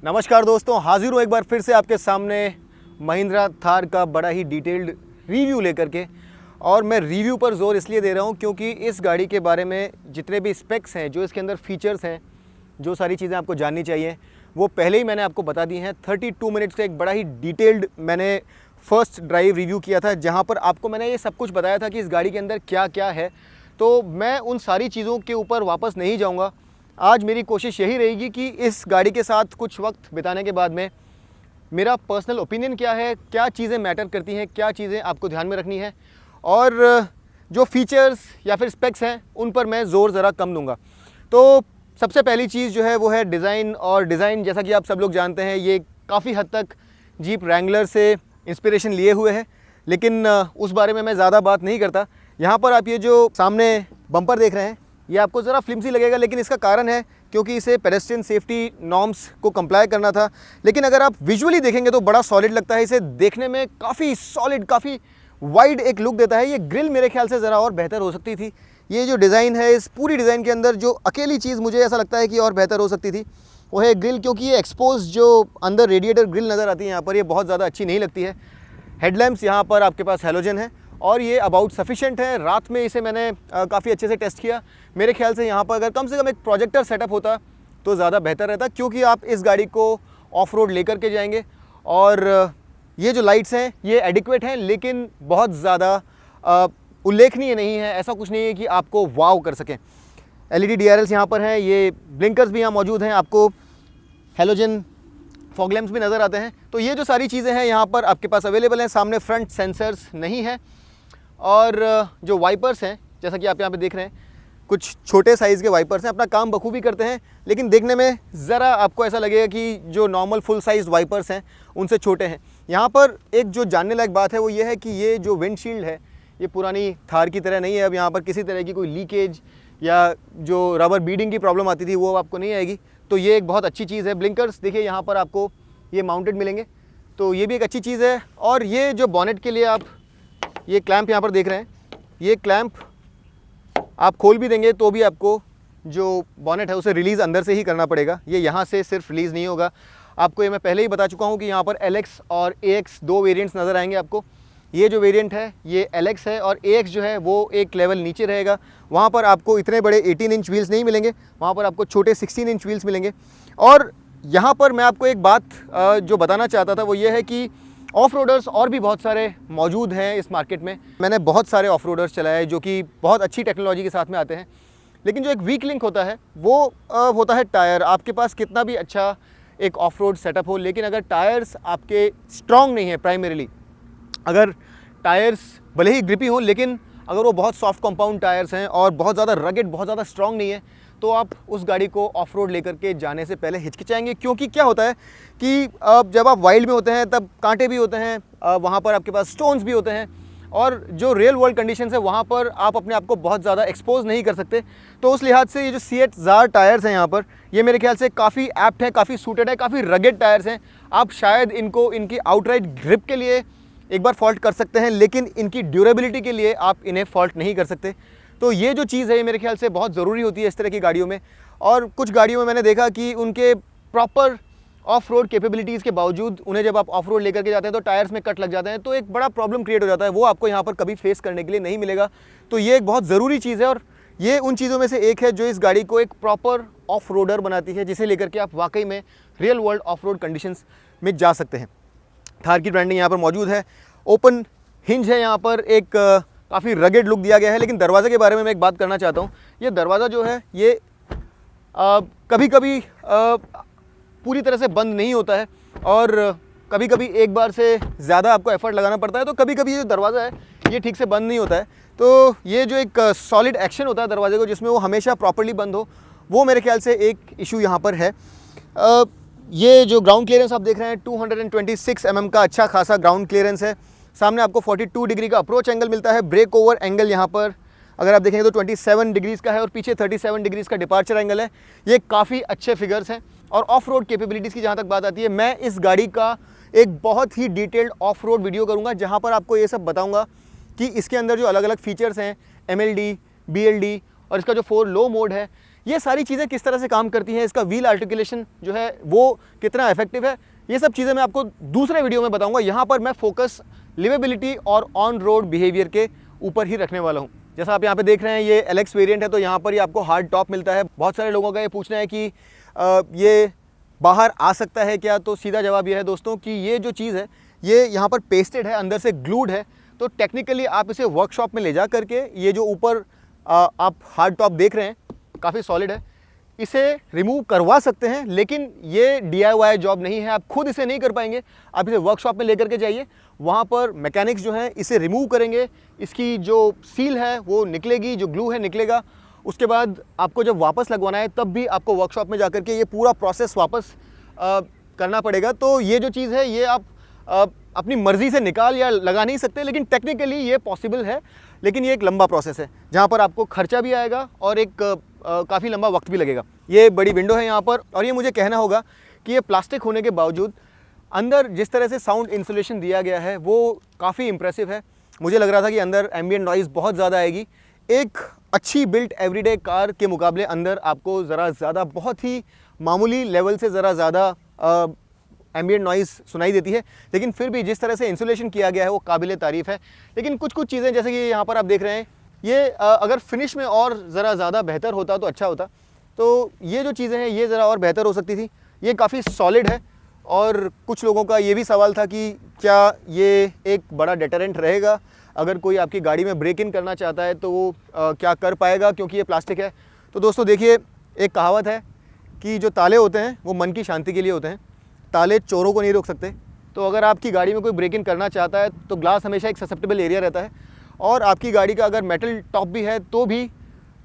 नमस्कार दोस्तों, हाजिर हूँ एक बार फिर से आपके सामने महिंद्रा थार का बड़ा ही डिटेल्ड रिव्यू लेकर के। और मैं रिव्यू पर ज़ोर इसलिए दे रहा हूँ क्योंकि इस गाड़ी के बारे में जितने भी स्पेक्स हैं, जो इसके अंदर फीचर्स हैं, जो सारी चीज़ें आपको जाननी चाहिए वो पहले ही मैंने आपको बता दी हैं। 32 मिनट्स का एक बड़ा ही डिटेल्ड मैंने फर्स्ट ड्राइव रिव्यू किया था, जहाँ पर आपको मैंने ये सब कुछ बताया था कि इस गाड़ी के अंदर क्या क्या है। तो मैं उन सारी चीज़ों के ऊपर वापस नहीं जाऊँगा। आज मेरी कोशिश यही रहेगी कि इस गाड़ी के साथ कुछ वक्त बिताने के बाद में मेरा पर्सनल ओपिनियन क्या है, क्या चीज़ें मैटर करती हैं, क्या चीज़ें आपको ध्यान में रखनी है, और जो फीचर्स या फिर स्पेक्स हैं उन पर मैं ज़ोर ज़रा कम दूंगा। तो सबसे पहली चीज़ जो है वो है डिज़ाइन। और डिज़ाइन जैसा कि आप सब लोग जानते हैं, ये काफ़ी हद तक जीप रैंगलर से इंस्पिरेशन लिए हुए है, लेकिन उस बारे में मैं ज़्यादा बात नहीं करता। यहाँ पर आप ये जो सामने बम्पर देख रहे हैं, ये आपको ज़रा फ्लिमसी लगेगा, लेकिन इसका कारण है क्योंकि इसे पेडेस्ट्रियन सेफ्टी नॉर्म्स को कंप्लाई करना था। लेकिन अगर आप विजुअली देखेंगे तो बड़ा सॉलिड लगता है। इसे देखने में काफ़ी सॉलिड, काफ़ी वाइड एक लुक देता है। ये ग्रिल मेरे ख्याल से ज़रा और बेहतर हो सकती थी। ये जो डिज़ाइन है, इस पूरी डिज़ाइन के अंदर जो अकेली चीज़ मुझे ऐसा लगता है कि और बेहतर हो सकती थी वो है ग्रिल, क्योंकि ये एक्सपोज जो अंदर रेडिएटर ग्रिल नज़र आती है यहाँ पर, ये बहुत ज़्यादा अच्छी नहीं लगती है। हेडलैम्प्स यहाँ पर आपके पास हैलोजन है और ये अबाउट सफिशिएंट है। रात में इसे मैंने काफ़ी अच्छे से टेस्ट किया। मेरे ख्याल से यहाँ पर अगर कम से कम एक प्रोजेक्टर सेटअप होता तो ज़्यादा बेहतर रहता, क्योंकि आप इस गाड़ी को ऑफ रोड लेकर के जाएंगे। और ये जो लाइट्स हैं ये एडिक्वेट हैं, लेकिन बहुत ज़्यादा उल्लेखनीय नहीं है। ऐसा कुछ नहीं है कि आपको वाव कर सकें। LED DRLs यहाँ पर हैं, ये ब्लिंकर्स भी यहाँ मौजूद हैं, आपको हैलोजन फॉग लैंप्स भी नज़र आते हैं। तो ये जो सारी चीज़ें हैं यहाँ पर आपके पास अवेलेबल हैं। सामने फ्रंट सेंसर्स नहीं है, और जो वाइपर्स हैं जैसा कि आप यहाँ पे देख रहे हैं, कुछ छोटे साइज़ के वाइपर्स हैं, अपना काम बखूबी करते हैं, लेकिन देखने में ज़रा आपको ऐसा लगेगा कि जो नॉर्मल फुल साइज वाइपर्स हैं उनसे छोटे हैं। यहाँ पर एक जो जानने लायक बात है वो ये है कि ये जो विंडशील्ड है ये पुरानी थार की तरह नहीं है। अब यहाँ पर किसी तरह की कोई लीकेज या जो रबर बीडिंग की प्रॉब्लम आती थी वो आपको नहीं आएगी। तो ये एक बहुत अच्छी चीज़ है। ब्लिंकर्स देखिए यहाँ पर आपको ये माउंटेड मिलेंगे, तो ये भी एक अच्छी चीज़ है। और ये जो बॉनेट के लिए आप ये क्लैंप यहाँ पर देख रहे हैं, ये क्लैंप आप खोल भी देंगे तो भी आपको जो बॉनेट है उसे रिलीज़ अंदर से ही करना पड़ेगा। ये यहाँ से सिर्फ रिलीज़ नहीं होगा। आपको ये मैं पहले ही बता चुका हूँ कि यहाँ पर LX और AX दो वेरिएंट्स नज़र आएंगे आपको। ये जो वेरिएंट है ये LX है, और AX जो है वो एक लेवल नीचे रहेगा। वहाँ पर आपको इतने बड़े 18 इंच व्हील्स नहीं मिलेंगे, वहाँ पर आपको छोटे 16 इंच व्हील्स मिलेंगे। और यहाँ पर मैं आपको एक बात जो बताना चाहता था वो ये है कि ऑफ रोडर्स और भी बहुत सारे मौजूद हैं इस मार्केट में। मैंने बहुत सारे ऑफ रोडर्स चलाए जो कि बहुत अच्छी टेक्नोलॉजी के साथ में आते हैं, लेकिन जो एक वीक लिंक होता है वो होता है टायर। आपके पास कितना भी अच्छा एक ऑफ रोड सेटअप हो, लेकिन अगर टायर्स आपके स्ट्रॉन्ग नहीं है, प्राइमरीली अगर टायर्स भले ही ग्रिपी हों, लेकिन अगर वो बहुत सॉफ्ट कंपाउंड टायर्स हैं और बहुत ज़्यादा रगेड, बहुत ज़्यादा स्ट्रॉन्ग नहीं है, तो आप उस गाड़ी को ऑफ रोड लेकर के जाने से पहले हिचकिचाएंगे। क्योंकि क्या होता है कि जब आप वाइल्ड में होते हैं तब कांटे भी होते हैं, वहाँ पर आपके पास स्टोन्स भी होते हैं, और जो रियल वर्ल्ड कंडीशंस है वहाँ पर आप अपने आप को बहुत ज़्यादा एक्सपोज नहीं कर सकते। तो उस लिहाज से ये जो C8 ज़ार टायर्स हैं यहाँ पर, ये मेरे ख्याल से काफ़ी एप्ट है, काफ़ी सूटेड है, काफ़ी रगेड टायर्स हैं। आप शायद इनको इनकी आउटराइट ग्रिप के लिए एक बार फॉल्ट कर सकते हैं, लेकिन इनकी ड्यूरेबिलिटी के लिए आप इन्हें फॉल्ट नहीं कर सकते। तो ये जो चीज़ है ये मेरे ख्याल से बहुत ज़रूरी होती है इस तरह की गाड़ियों में। और कुछ गाड़ियों में मैंने देखा कि उनके प्रॉपर ऑफ रोड कैपेबिलिटीज़ के बावजूद उन्हें जब आप ऑफ रोड लेकर के जाते हैं तो टायर्स में कट लग जाते हैं, तो एक बड़ा प्रॉब्लम क्रिएट हो जाता है। वो आपको यहाँ पर कभी फेस करने के लिए नहीं मिलेगा। तो ये एक बहुत ज़रूरी चीज़ है, और ये उन चीज़ों में से एक है जो इस गाड़ी को एक प्रॉपर ऑफ रोडर बनाती है, जिसे लेकर के आप वाकई में real world of road conditions में जा सकते हैं। थार की ब्रांडिंग यहाँ पर मौजूद है। ओपन हिंज है यहाँ पर, एक काफ़ी रगेड लुक दिया गया है। लेकिन दरवाज़े के बारे में मैं एक बात करना चाहता हूँ। ये दरवाज़ा जो है ये कभी कभी पूरी तरह से बंद नहीं होता है, और कभी कभी एक बार से ज़्यादा आपको एफर्ट लगाना पड़ता है। तो कभी कभी ये जो दरवाज़ा है ये ठीक से बंद नहीं होता है। तो ये जो एक सॉलिड एक्शन होता है दरवाजे को, जिसमें वो हमेशा प्रॉपर्ली बंद हो, वो मेरे ख्याल से एक इशू यहाँ पर है। ये जो ग्राउंड क्लियरेंस आप देख रहे हैं 226 mm का अच्छा खासा ग्राउंड क्लियरेंस है। सामने आपको 42 डिग्री का अप्रोच एंगल मिलता है। ब्रेक ओवर एंगल यहाँ पर अगर आप देखेंगे तो 27 डिग्रीज़ का है, और पीछे 37 डिग्रीज़ का डिपार्चर एंगल है। ये काफ़ी अच्छे फिगर्स हैं। और ऑफ रोड कैपेबिलिटीज़ की जहाँ तक बात आती है, मैं इस गाड़ी का एक बहुत ही डिटेल्ड ऑफ रोड वीडियो करूँगा, जहाँ पर आपको ये सब बताऊँगा कि इसके अंदर जो अलग अलग फीचर्स हैं, MLD, BLD और इसका जो 4 लो मोड है, ये सारी चीज़ें किस तरह से काम करती हैं, इसका व्हील आर्टिकुलेशन जो है वो कितना इफेक्टिव है, ये सब चीज़ें मैं आपको दूसरे वीडियो में बताऊंगा। यहाँ पर मैं फोकस लिवेबिलिटी और ऑन रोड बिहेवियर के ऊपर ही रखने वाला हूँ। जैसा आप यहाँ पे देख रहे हैं ये LX वेरिएंट है, तो यहाँ पर ही आपको हार्ड टॉप मिलता है। बहुत सारे लोगों का ये पूछना है कि ये बाहर आ सकता है क्या, तो सीधा जवाब ये है दोस्तों कि ये जो चीज़ है ये यहाँ पर पेस्टेड है, अंदर से ग्लूड है। तो टेक्निकली आप इसे वर्कशॉप में ले जा करके ये जो ऊपर आप हार्ड टॉप देख रहे हैं काफ़ी सॉलिड है, इसे रिमूव करवा सकते हैं, लेकिन ये DIY जॉब नहीं है, आप खुद इसे नहीं कर पाएंगे। आप इसे वर्कशॉप में लेकर के जाइए, वहाँ पर मैकेनिक्स जो हैं इसे रिमूव करेंगे, इसकी जो सील है वो निकलेगी, जो ग्लू है निकलेगा। उसके बाद आपको जब वापस लगवाना है तब भी आपको वर्कशॉप में जा कर के ये पूरा प्रोसेस वापस करना पड़ेगा। तो ये जो चीज़ है ये आप अपनी मर्ज़ी से निकाल या लगा नहीं सकते, लेकिन टेक्निकली ये पॉसिबल है। लेकिन ये एक लंबा प्रोसेस है जहाँ पर आपको खर्चा भी आएगा और एक काफ़ी लंबा वक्त भी लगेगा। ये बड़ी विंडो है यहाँ पर, और ये मुझे कहना होगा कि ये प्लास्टिक होने के बावजूद अंदर जिस तरह से साउंड इंसुलेशन दिया गया है वो काफ़ी इंप्रेसिव है। मुझे लग रहा था कि अंदर एम्बिएंट नॉइज़ बहुत ज़्यादा आएगी। एक अच्छी बिल्ट एवरीडे कार के मुकाबले अंदर आपको ज़रा ज़्यादा, बहुत ही मामूली लेवल से ज़रा ज़्यादा एम्बिएंट नॉइज़ सुनाई देती है, लेकिन फिर भी जिस तरह से इंसुलेशन किया गया है वो काबिल तारीफ़ है। लेकिन कुछ चीज़ें जैसे कि यहाँ पर आप देख रहे हैं, ये अगर फिनिश में और ज़रा ज़्यादा बेहतर होता तो अच्छा होता। तो ये जो चीज़ें हैं ये ज़रा और बेहतर हो सकती थी। ये काफ़ी सॉलिड है, और कुछ लोगों का ये भी सवाल था कि क्या ये एक बड़ा डेटरेंट रहेगा, अगर कोई आपकी गाड़ी में ब्रेक इन करना चाहता है तो वो क्या कर पाएगा क्योंकि ये प्लास्टिक है। तो दोस्तों देखिए, एक कहावत है कि जो ताले होते हैं वो मन की शांति के लिए होते हैं, ताले चोरों को नहीं रोक सकते। तो अगर आपकी गाड़ी में कोई ब्रेक इन करना चाहता है तो ग्लास हमेशा एक ससेप्टेबल एरिया रहता है, और आपकी गाड़ी का अगर मेटल टॉप भी है तो भी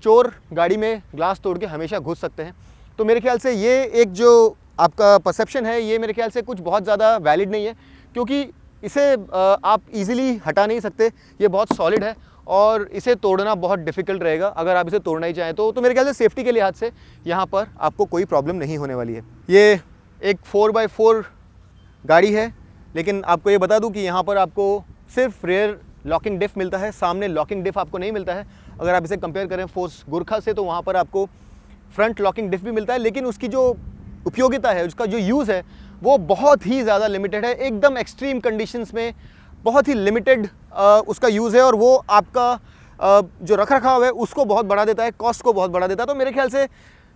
चोर गाड़ी में ग्लास तोड़ के हमेशा घुस सकते हैं। तो मेरे ख्याल से ये एक जो आपका परसेप्शन है ये मेरे ख्याल से कुछ बहुत ज़्यादा वैलिड नहीं है, क्योंकि इसे आप इजीली हटा नहीं सकते। ये बहुत सॉलिड है और इसे तोड़ना बहुत डिफ़िकल्ट रहेगा अगर आप इसे तोड़ना ही चाहें तो मेरे ख्याल से सेफ्टी के लिहाज से यहाँ पर आपको कोई प्रॉब्लम नहीं होने वाली है। ये एक 4x4 गाड़ी है, लेकिन आपको ये बता दूं कि यहाँ पर आपको सिर्फ रेयर लॉकिंग डिफ मिलता है, सामने लॉकिंग डिफ आपको नहीं मिलता है। अगर आप इसे कंपेयर करें फोर्स गुरखा से तो वहाँ पर आपको फ्रंट लॉकिंग डिफ भी मिलता है, लेकिन उसकी जो उपयोगिता है, उसका जो यूज़ है वो बहुत ही ज़्यादा लिमिटेड है। एकदम एक्सट्रीम कंडीशंस में बहुत ही लिमिटेड उसका यूज़ है, और वो आपका जो रखरखाव है उसको बहुत बढ़ा देता है, कॉस्ट को बहुत बढ़ा देता है। तो मेरे ख्याल से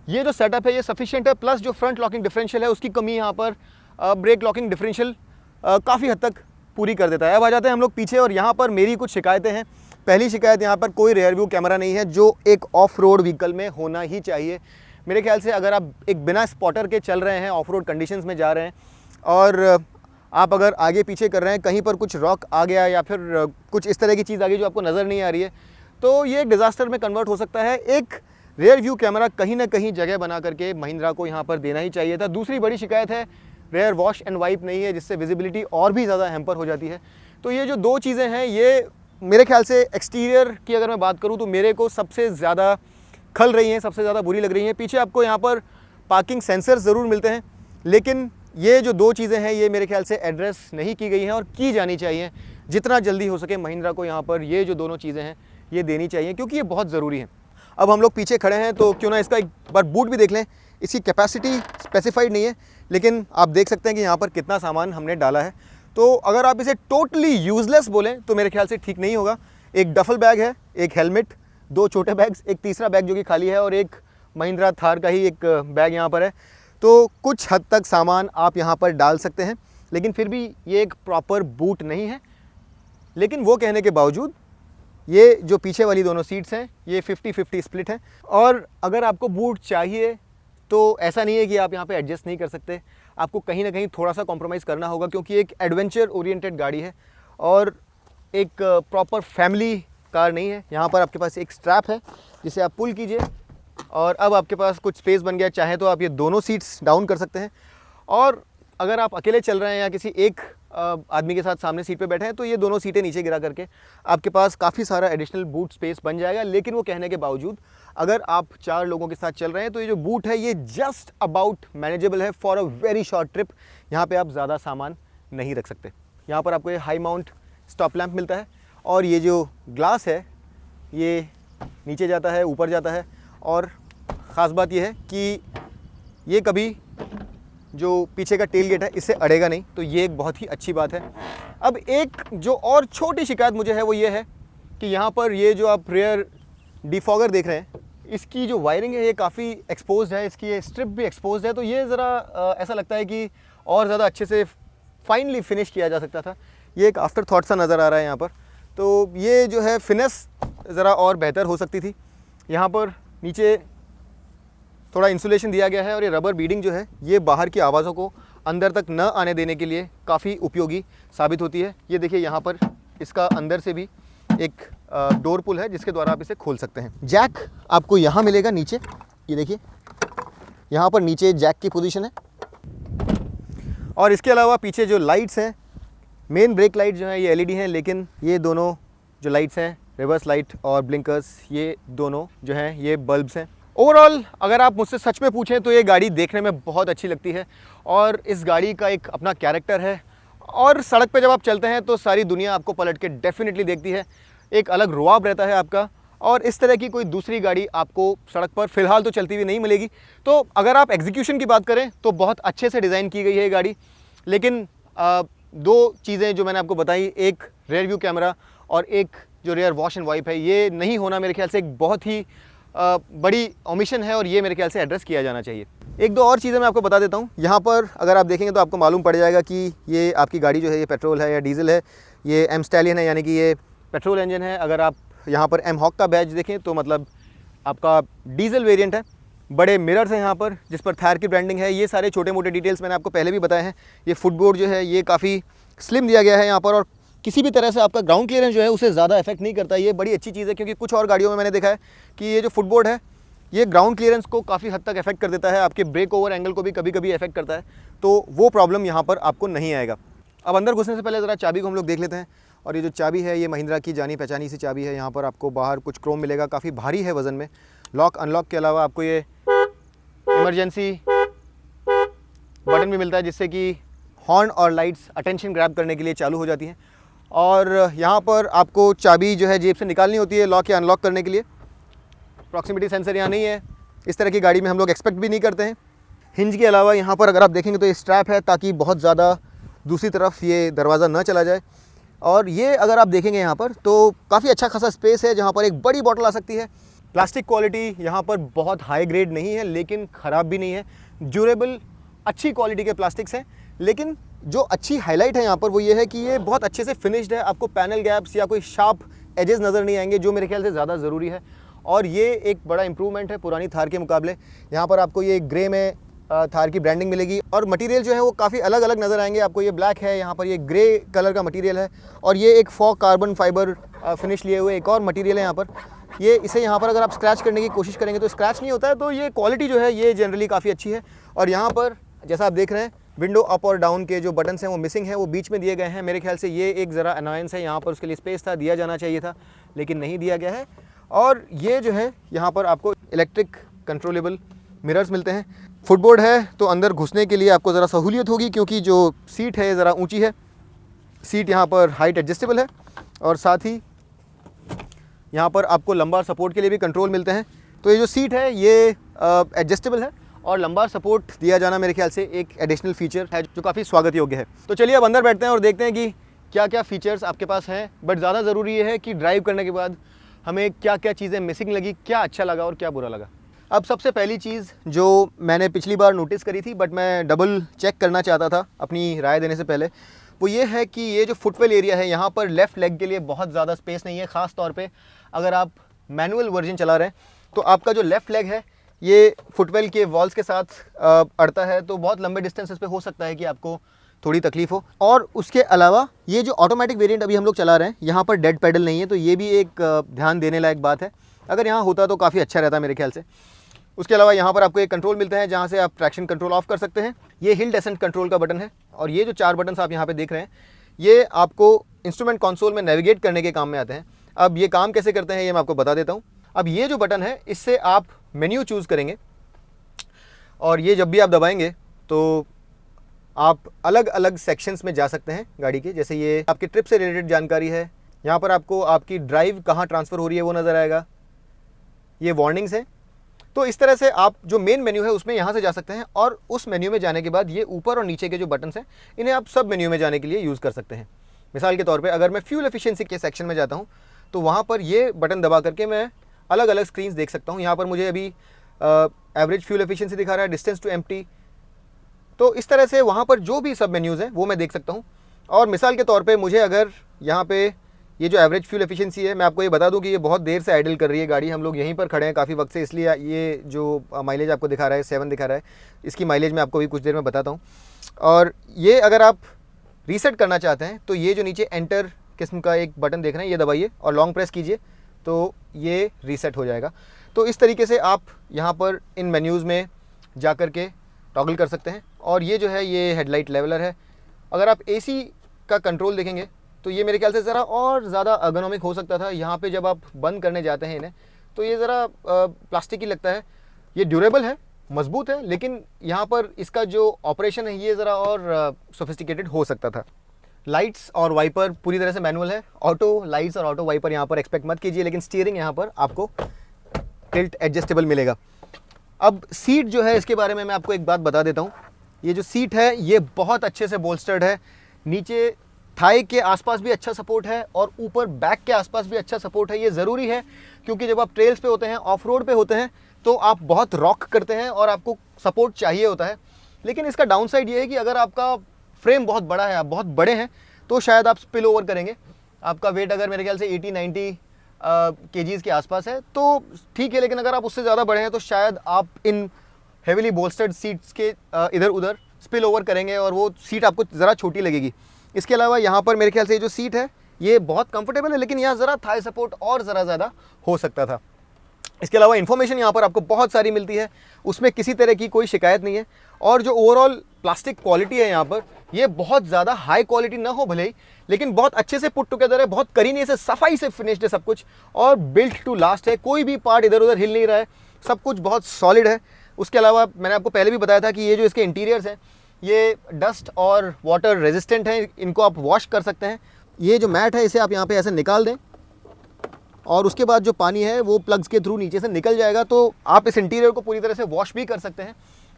ये जो सेटअप है ये सफिशिएंट है, प्लस जो फ्रंट लॉकिंग डिफरेंशियल है उसकी कमी यहाँ पर ब्रेक लॉकिंग डिफरेंशियल काफ़ी हद तक पूरी कर देता है। अब आ जाते हैं हम लोग पीछे, और यहाँ पर मेरी कुछ शिकायतें हैं। पहली शिकायत, यहाँ पर कोई रेयर व्यू कैमरा नहीं है, जो एक ऑफ रोड व्हीकल में होना ही चाहिए। मेरे ख्याल से अगर आप एक बिना स्पॉटर के चल रहे हैं, ऑफ रोड कंडीशंस में जा रहे हैं, और आप अगर आगे पीछे कर रहे हैं, कहीं पर कुछ रॉक आ गया या फिर कुछ इस तरह की चीज़ आ गई जो आपको नज़र नहीं आ रही है, तो ये एक डिज़ास्टर में कन्वर्ट हो सकता है। एक रेयर व्यू कैमरा कहीं ना कहीं जगह बना करके महिंद्रा को यहाँ पर देना ही चाहिए था। दूसरी बड़ी शिकायत है, रेयर वॉश एंड वाइप नहीं है, जिससे विजिबिलिटी और भी ज़्यादा हैम्पर हो जाती है। तो ये जो दो चीज़ें हैं ये मेरे ख्याल से एक्सटीरियर की अगर मैं बात करूँ तो मेरे को सबसे ज़्यादा खल रही हैं, सबसे ज़्यादा बुरी लग रही हैं। पीछे आपको यहाँ पर पार्किंग सेंसर्स ज़रूर मिलते हैं, लेकिन ये जो दो चीज़ें हैं ये मेरे ख्याल से एड्रेस नहीं की गई हैं और की जानी चाहिए। जितना जल्दी हो सके महिंद्रा को यहाँ पर ये जो दोनों चीज़ें हैं ये देनी चाहिए, क्योंकि ये बहुत ज़रूरी है। अब हम लोग पीछे खड़े हैं तो क्यों ना इसका एक बार बूट भी देख लें। इसकी कैपेसिटी स्पेसिफाइड नहीं है, लेकिन आप देख सकते हैं कि यहाँ पर कितना सामान हमने डाला है। तो अगर आप इसे टोटली यूज़लेस बोलें तो मेरे ख्याल से ठीक नहीं होगा। एक डफल बैग है, एक हेलमेट, दो छोटे बैग्स, एक तीसरा बैग जो कि खाली है, और एक महिंद्रा थार का ही एक बैग यहाँ पर है। तो कुछ हद तक सामान आप यहाँ पर डाल सकते हैं, लेकिन फिर भी ये एक प्रॉपर बूट नहीं है। लेकिन वो कहने के बावजूद ये जो पीछे वाली दोनों सीट्स हैं ये 50-50 स्प्लिट है, और अगर आपको बूट चाहिए तो ऐसा नहीं है कि आप यहाँ पे एडजस्ट नहीं कर सकते। आपको कहीं ना कहीं थोड़ा सा कॉम्प्रोमाइज़ करना होगा, क्योंकि एक एडवेंचर ओरिएंटेड गाड़ी है और एक प्रॉपर फैमिली कार नहीं है। यहाँ पर आपके पास एक स्ट्रैप है जिसे आप पुल कीजिए और अब आपके पास कुछ स्पेस बन गया। चाहे तो आप ये दोनों सीट्स डाउन कर सकते हैं, और अगर आप अकेले चल रहे हैं या किसी एक आदमी के साथ सामने सीट पे बैठे हैं तो ये दोनों सीटें नीचे गिरा करके आपके पास काफ़ी सारा एडिशनल बूट स्पेस बन जाएगा। लेकिन वो कहने के बावजूद अगर आप 4 लोगों के साथ चल रहे हैं तो ये जो बूट है ये जस्ट अबाउट मैनेजेबल है for a very short trip. यहाँ पे आप ज़्यादा सामान नहीं रख सकते। यहाँ पर आपको ये हाई माउंट स्टॉप लैंप मिलता है, और ये जो ग्लास है ये नीचे जाता है, ऊपर जाता है, और ख़ास बात यह है कि ये कभी जो पीछे का टेल गेट है इससे अड़ेगा नहीं, तो ये एक बहुत ही अच्छी बात है। अब एक जो और छोटी शिकायत मुझे है वो ये है कि यहाँ पर ये जो आप रेयर डिफॉगर देख रहे हैं, इसकी जो वायरिंग है ये काफ़ी एक्सपोज्ड है, इसकी ये स्ट्रिप भी एक्सपोज्ड है, तो ये ज़रा ऐसा लगता है कि और ज़्यादा अच्छे से फाइनली फिनिश किया जा सकता था। ये एक आफ्टर थॉट सा नज़र आ रहा है यहाँ पर, तो ये जो है फिनिश ज़रा और बेहतर हो सकती थी। यहाँ पर नीचे थोड़ा इंसुलेशन दिया गया है और ये रबर बीडिंग जो है ये बाहर की आवाज़ों को अंदर तक न आने देने के लिए काफ़ी उपयोगी साबित होती है। ये देखिए यहाँ पर इसका अंदर से भी एक डोर पुल है जिसके द्वारा आप इसे खोल सकते हैं। जैक आपको यहाँ मिलेगा नीचे, ये देखिए यहाँ पर नीचे जैक की पोजीशन है। और इसके अलावा पीछे जो लाइट्स हैं, मेन ब्रेक लाइट जो है ये एलईडी हैं, लेकिन ये दोनों जो लाइट्स हैं, रिवर्स लाइट और ब्लिंकर्स, ये दोनों जो हैं ये बल्ब्स हैं। ओवरऑल अगर आप मुझसे सच में पूछें तो ये गाड़ी देखने में बहुत अच्छी लगती है और इस गाड़ी का एक अपना कैरेक्टर है और सड़क पे जब आप चलते हैं तो सारी दुनिया आपको पलट के डेफिनेटली देखती है, एक अलग रुआब रहता है आपका। और इस तरह की कोई दूसरी गाड़ी आपको सड़क पर फ़िलहाल तो चलती हुई नहीं मिलेगी। तो अगर आप एग्जीक्यूशन की बात करें तो बहुत अच्छे से डिज़ाइन की गई है ये गाड़ी, लेकिन दो चीज़ें जो मैंने आपको बताई, एक रेयर व्यू कैमरा और एक जो रेयर वॉश एंड वाइप है, ये नहीं होना मेरे ख्याल से एक बहुत ही बड़ी ओमिशन है और ये मेरे ख्याल से एड्रेस किया जाना चाहिए। एक दो और चीज़ें मैं आपको बता देता हूँ। यहाँ पर अगर आप देखेंगे तो आपको मालूम पड़ जाएगा कि ये आपकी गाड़ी जो है ये पेट्रोल है या डीजल है। ये एम स्टैलियन है, यानी कि ये पेट्रोल इंजन है। अगर आप यहाँ पर एम हॉक का बैज देखें तो मतलब आपका डीजल वेरिएंट है। बड़े मिरर्स हैं यहाँ पर जिस पर थार की ब्रांडिंग है। ये सारे छोटे मोटे डिटेल्स मैंने आपको पहले भी बताए हैं। ये फुटबोर्ड जो है ये काफ़ी स्लिम दिया गया है यहाँ पर और किसी भी तरह से आपका ग्राउंड क्लियरेंस जो है उसे ज़्यादा इफेक्ट नहीं करता। ये बड़ी अच्छी चीज़ है क्योंकि कुछ और गाड़ियों में मैंने देखा है कि ये जो फुटबोर्ड है ये ग्राउंड क्लियरेंस को काफ़ी हद तक इफेक्ट कर देता है, आपके ब्रेक ओवर एंगल को भी कभी कभी इफेक्ट करता है, तो वो प्रॉब्लम यहाँ पर आपको नहीं आएगा। अब अंदर घुसने से पहले ज़रा चाबी को हम लोग देख लेते हैं। और ये जो चाबी है ये महिंद्रा की जानी पहचानी सी चाबी है। यहाँ पर आपको बाहर कुछ क्रोम मिलेगा, काफ़ी भारी है वज़न में। लॉक अनलॉक के अलावा आपको ये इमरजेंसी बटन भी मिलता है जिससे कि हॉर्न और लाइट्स अटेंशन ग्रैब करने के लिए चालू हो जाती हैं। और यहाँ पर आपको चाबी जो है जेब से निकालनी होती है लॉक या अनलॉक करने के लिए। प्रॉक्सिमिटी सेंसर यहाँ नहीं है, इस तरह की गाड़ी में हम लोग एक्सपेक्ट भी नहीं करते हैं। हिंज के अलावा यहाँ पर अगर आप देखेंगे तो ये स्ट्रैप है ताकि बहुत ज़्यादा दूसरी तरफ ये दरवाज़ा ना चला जाए। और ये अगर आप देखेंगे यहाँ पर तो काफ़ी अच्छा खासा स्पेस है जहाँ पर एक बड़ी बॉटल आ सकती है। प्लास्टिक क्वालिटी यहाँ पर बहुत हाई ग्रेड नहीं है लेकिन ख़राब भी नहीं है, ड्यूरेबल अच्छी क्वालिटी के प्लास्टिक्स हैं। लेकिन जो अच्छी हाईलाइट है यहाँ पर वो ये है कि ये बहुत अच्छे से फिनिश्ड है, आपको पैनल गैप्स या कोई शार्प एजेस नज़र नहीं आएंगे, जो मेरे ख्याल से ज़्यादा ज़रूरी है। और ये एक बड़ा इंप्रूवमेंट है पुरानी थार के मुकाबले। यहाँ पर आपको ये ग्रे में थार की ब्रांडिंग मिलेगी और मटेरियल जो है वो काफ़ी अलग अलग नज़र आएंगे आपको। ये ब्लैक है, यहाँ पर ये ग्रे कलर का मटेरियल है और ये एक फॉक कार्बन फाइबर फिनिश लिए हुए एक और मटेरियल है यहाँ पर। ये इसे यहाँ पर अगर आप स्क्रैच करने की कोशिश करेंगे तो स्क्रैच नहीं होता है, तो ये क्वालिटी जो है ये जनरली काफ़ी अच्छी है। और यहाँ पर जैसा आप देख रहे हैं विंडो अप और डाउन के जो बटन्स हैं वो मिसिंग है, वो बीच में दिए गए हैं। मेरे ख्याल से ये एक ज़रा अनॉयंस है, यहाँ पर उसके लिए स्पेस था, दिया जाना चाहिए था लेकिन नहीं दिया गया है। और ये जो है यहाँ पर आपको इलेक्ट्रिक कंट्रोलेबल मिरर्स मिलते हैं। फुटबोर्ड है तो अंदर घुसने के लिए आपको ज़रा सहूलियत होगी क्योंकि जो सीट है ज़रा ऊंची है। सीट यहाँ पर हाइट एडजस्टेबल है और साथ ही यहाँ पर आपको लंबार सपोर्ट के लिए भी कंट्रोल मिलते हैं। तो ये जो सीट है ये एडजस्टेबल है और लंबार सपोर्ट दिया जाना मेरे ख्याल से एक एडिशनल फीचर है जो काफ़ी स्वागत योग्य है। तो चलिए अब अंदर बैठते हैं और देखते हैं कि क्या क्या फ़ीचर्स आपके पास हैं। बट ज़्यादा ज़रूरी ये है कि ड्राइव करने के बाद हमें क्या क्या चीज़ें मिसिंग लगी, क्या अच्छा लगा और क्या बुरा लगा। अब सबसे पहली चीज़ जो मैंने पिछली बार नोटिस करी थी बट मैं डबल चेक करना चाहता था अपनी राय देने से पहले, वो ये है कि ये जो फुटवेल एरिया है यहाँ पर लेफ़्ट लेग के लिए बहुत ज़्यादा स्पेस नहीं है। ख़ास तौर पे अगर आप मैनुअल वर्जन चला रहे हैं तो आपका जो लेफ़्ट लेग है ये फुटवेल के वॉल्स के साथ अड़ता है, तो बहुत लंबे डिस्टेंसेस पे हो सकता है कि आपको थोड़ी तकलीफ हो। और उसके अलावा ये जो ऑटोमेटिक वेरिएंट अभी हम लोग चला रहे हैं यहाँ पर डेड पेडल नहीं है, तो ये भी एक ध्यान देने लायक बात है। अगर यहाँ होता तो काफ़ी अच्छा रहता मेरे ख्याल से। उसके अलावा यहाँ पर आपको एक कंट्रोल मिलता है जहाँ से आप ट्रैक्शन कंट्रोल ऑफ कर सकते हैं। ये हिल डेसेंट कंट्रोल का बटन है और ये जो 4 बटन आप यहाँ पे देख रहे हैं ये आपको इंस्ट्रूमेंट कंसोल में नेविगेट करने के काम में आते हैं। अब ये काम कैसे करते हैं ये मैं आपको बता देता हूँ। अब ये जो बटन है इससे आप मेन्यू चूज़ करेंगे और ये जब भी आप दबाएंगे तो आप अलग अलग सेक्शंस में जा सकते हैं गाड़ी के। जैसे ये आपके ट्रिप से रिलेटेड जानकारी है, यहाँ पर आपको आपकी ड्राइव कहाँ ट्रांसफ़र हो रही है वो नज़र आएगा। ये वार्निंग्स हैं, तो इस तरह से आप जो मेन मेन्यू है उसमें यहाँ से जा सकते हैं, और उस मेन्यू में जाने के बाद ये ऊपर और नीचे के जो बटन्स हैं इन्हें आप सब मेन्यू में जाने के लिए यूज़ कर सकते हैं। मिसाल के तौर पे अगर मैं फ्यूल एफिशिएंसी के सेक्शन में जाता हूँ तो वहाँ पर ये बटन दबा करके मैं अलग अलग स्क्रीन्स देख सकता हूँ। यहाँ पर मुझे अभी एवरेज फ्यूल एफिशिएंसी दिखा रहा है, डिस्टेंस टू एम्प्टी। तो इस तरह से वहाँ पर जो भी सब मेन्यूज़ हैं वो मैं देख सकता हूँ। और मिसाल के तौर पे मुझे अगर यहाँ पे ये जो एवरेज फ्यूल एफिशिएंसी है, मैं आपको ये बता दूँ कि ये बहुत देर से आइडल कर रही है गाड़ी। हम लोग यहीं पर खड़े हैं काफ़ी वक्त से, इसलिए ये जो माइलेज आपको दिखा रहा है 7 दिखा रहा है, इसकी माइलेज मैं आपको भी कुछ देर में बताता हूँ। और ये अगर आप रीसेट करना चाहते हैं तो ये जो नीचे एंटर किस्म का एक बटन देख रहे हैं, ये दबाइए और लॉन्ग प्रेस कीजिए तो ये रीसेट हो जाएगा। तो इस तरीके से आप यहाँ पर इन मेन्यूज़ में जा कर के टॉगल कर सकते हैं। और ये जो है ये हेडलाइट लेवलर है। अगर आप एसी का कंट्रोल देखेंगे तो ये मेरे ख्याल से ज़रा और ज़्यादा अर्गोनॉमिक हो सकता था। यहाँ पे जब आप बंद करने जाते हैं इन्हें तो ये ज़रा प्लास्टिक ही लगता है। ये ड्यूरेबल है, मजबूत है, लेकिन यहाँ पर इसका जो ऑपरेशन है ये ज़रा और सोफिस्टिकेटेड हो सकता था। लाइट्स और वाइपर पूरी तरह से मैनुअल है। ऑटो लाइट्स और ऑटो वाइपर यहाँ पर एक्सपेक्ट मत कीजिए, लेकिन स्टीयरिंग यहाँ पर आपको टिल्ट एडजस्टेबल मिलेगा। अब सीट जो है इसके बारे में मैं आपको एक बात बता देता हूँ। ये जो सीट है ये बहुत अच्छे से बोल्स्टर्ड है। नीचे थाई के आसपास भी अच्छा सपोर्ट है और ऊपर बैक के आसपास भी अच्छा सपोर्ट है। ये ज़रूरी है क्योंकि जब आप ट्रेल्स पे होते हैं, ऑफ रोड पे होते हैं, तो आप बहुत रॉक करते हैं और आपको सपोर्ट चाहिए होता है। लेकिन इसका डाउन साइड ये है कि अगर आपका फ्रेम बहुत बड़ा है, आप बहुत बड़े हैं, तो शायद आप स्पिल ओवर करेंगे। आपका वेट अगर मेरे ख्याल से 80-90 केजीज़ के आसपास है तो ठीक है, लेकिन अगर आप उससे ज़्यादा बड़े हैं तो शायद आप इन हेविली बोल्स्टर्ड सीट्स के इधर उधर स्पिल ओवर करेंगे और वो सीट आपको ज़रा छोटी लगेगी। इसके अलावा यहाँ पर मेरे ख्याल से ये जो सीट है ये बहुत कंफर्टेबल है, लेकिन यहाँ ज़रा थाई सपोर्ट और ज़रा ज़्यादा हो सकता था। इसके अलावा इन्फॉर्मेशन यहाँ पर आपको बहुत सारी मिलती है, उसमें किसी तरह की कोई शिकायत नहीं है। और जो ओवरऑल प्लास्टिक क्वालिटी है यहाँ पर, ये बहुत ज़्यादा हाई क्वालिटी ना हो भले ही, लेकिन बहुत अच्छे से पुट टुगेदर है, बहुत करीने से सफाई से फिनिश्ड है सब कुछ, और बिल्ट टू लास्ट है। कोई भी पार्ट इधर उधर हिल नहीं रहा है, सब कुछ बहुत सॉलिड है। उसके अलावा मैंने आपको पहले भी बताया था कि ये जो इसके इंटीरियर्स हैं ये डस्ट और वाटर रेजिस्टेंट हैं, इनको आप वॉश कर सकते हैं। ये जो मैट है इसे आप यहाँ पे ऐसे निकाल दें और उसके बाद जो पानी है वो प्लग्स के थ्रू नीचे से निकल जाएगा, तो आप इस इंटीरियर को पूरी तरह से वॉश भी कर सकते हैं।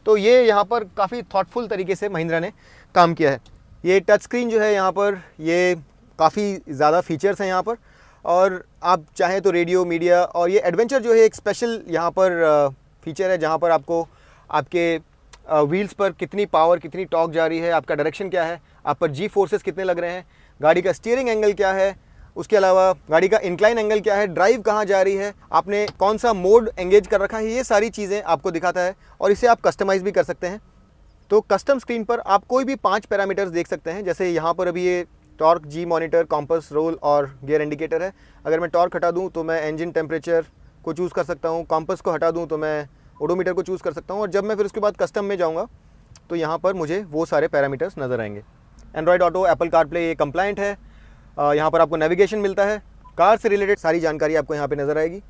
तो ये यहाँ पर काफ़ी थॉटफुल तरीके से महिंद्रा ने काम किया है। ये टच स्क्रीन जो है यहाँ पर, ये काफ़ी ज़्यादा फीचर्स हैं यहाँ पर, और आप चाहें तो रेडियो, मीडिया, और ये एडवेंचर जो है एक स्पेशल यहाँ पर फीचर है जहाँ पर आपको आपके व्हील्स पर कितनी पावर, कितनी टॉर्क जा रही है, आपका डायरेक्शन क्या है, आप पर जी फोर्सेस कितने लग रहे हैं, गाड़ी का स्टीयरिंग एंगल क्या है, उसके अलावा गाड़ी का इंक्लाइन एंगल क्या है, ड्राइव कहाँ जा रही है, आपने कौन सा मोड एंगेज कर रखा है, ये सारी चीज़ें आपको दिखाता है। और इसे आप कस्टमाइज़ भी कर सकते हैं। तो कस्टम स्क्रीन पर आप कोई भी 5 पैरामीटर्स देख सकते हैं। जैसे यहाँ पर अभी ये टॉर्क, जी मॉनिटर, कॉम्पस, रोल और गियर इंडिकेटर है। अगर मैं टॉर्क हटा दूँ तो मैं इंजन टेम्परेचर को चूज़ कर सकता हूँ, कॉम्पस को हटा दूँ तो मैं ओडोमीटर को चूज़ कर सकता हूँ। और जब मैं फिर उसके बाद कस्टम में जाऊँगा तो यहाँ पर मुझे वो सारे पैरामीटर्स नज़र आएंगे। एंड्रॉयड ऑटो, एप्पल कारप्ले ये कंप्लाइंट है। यहाँ पर आपको नेविगेशन मिलता है, कार से रिलेटेड सारी जानकारी आपको यहाँ पे नज़र आएगी।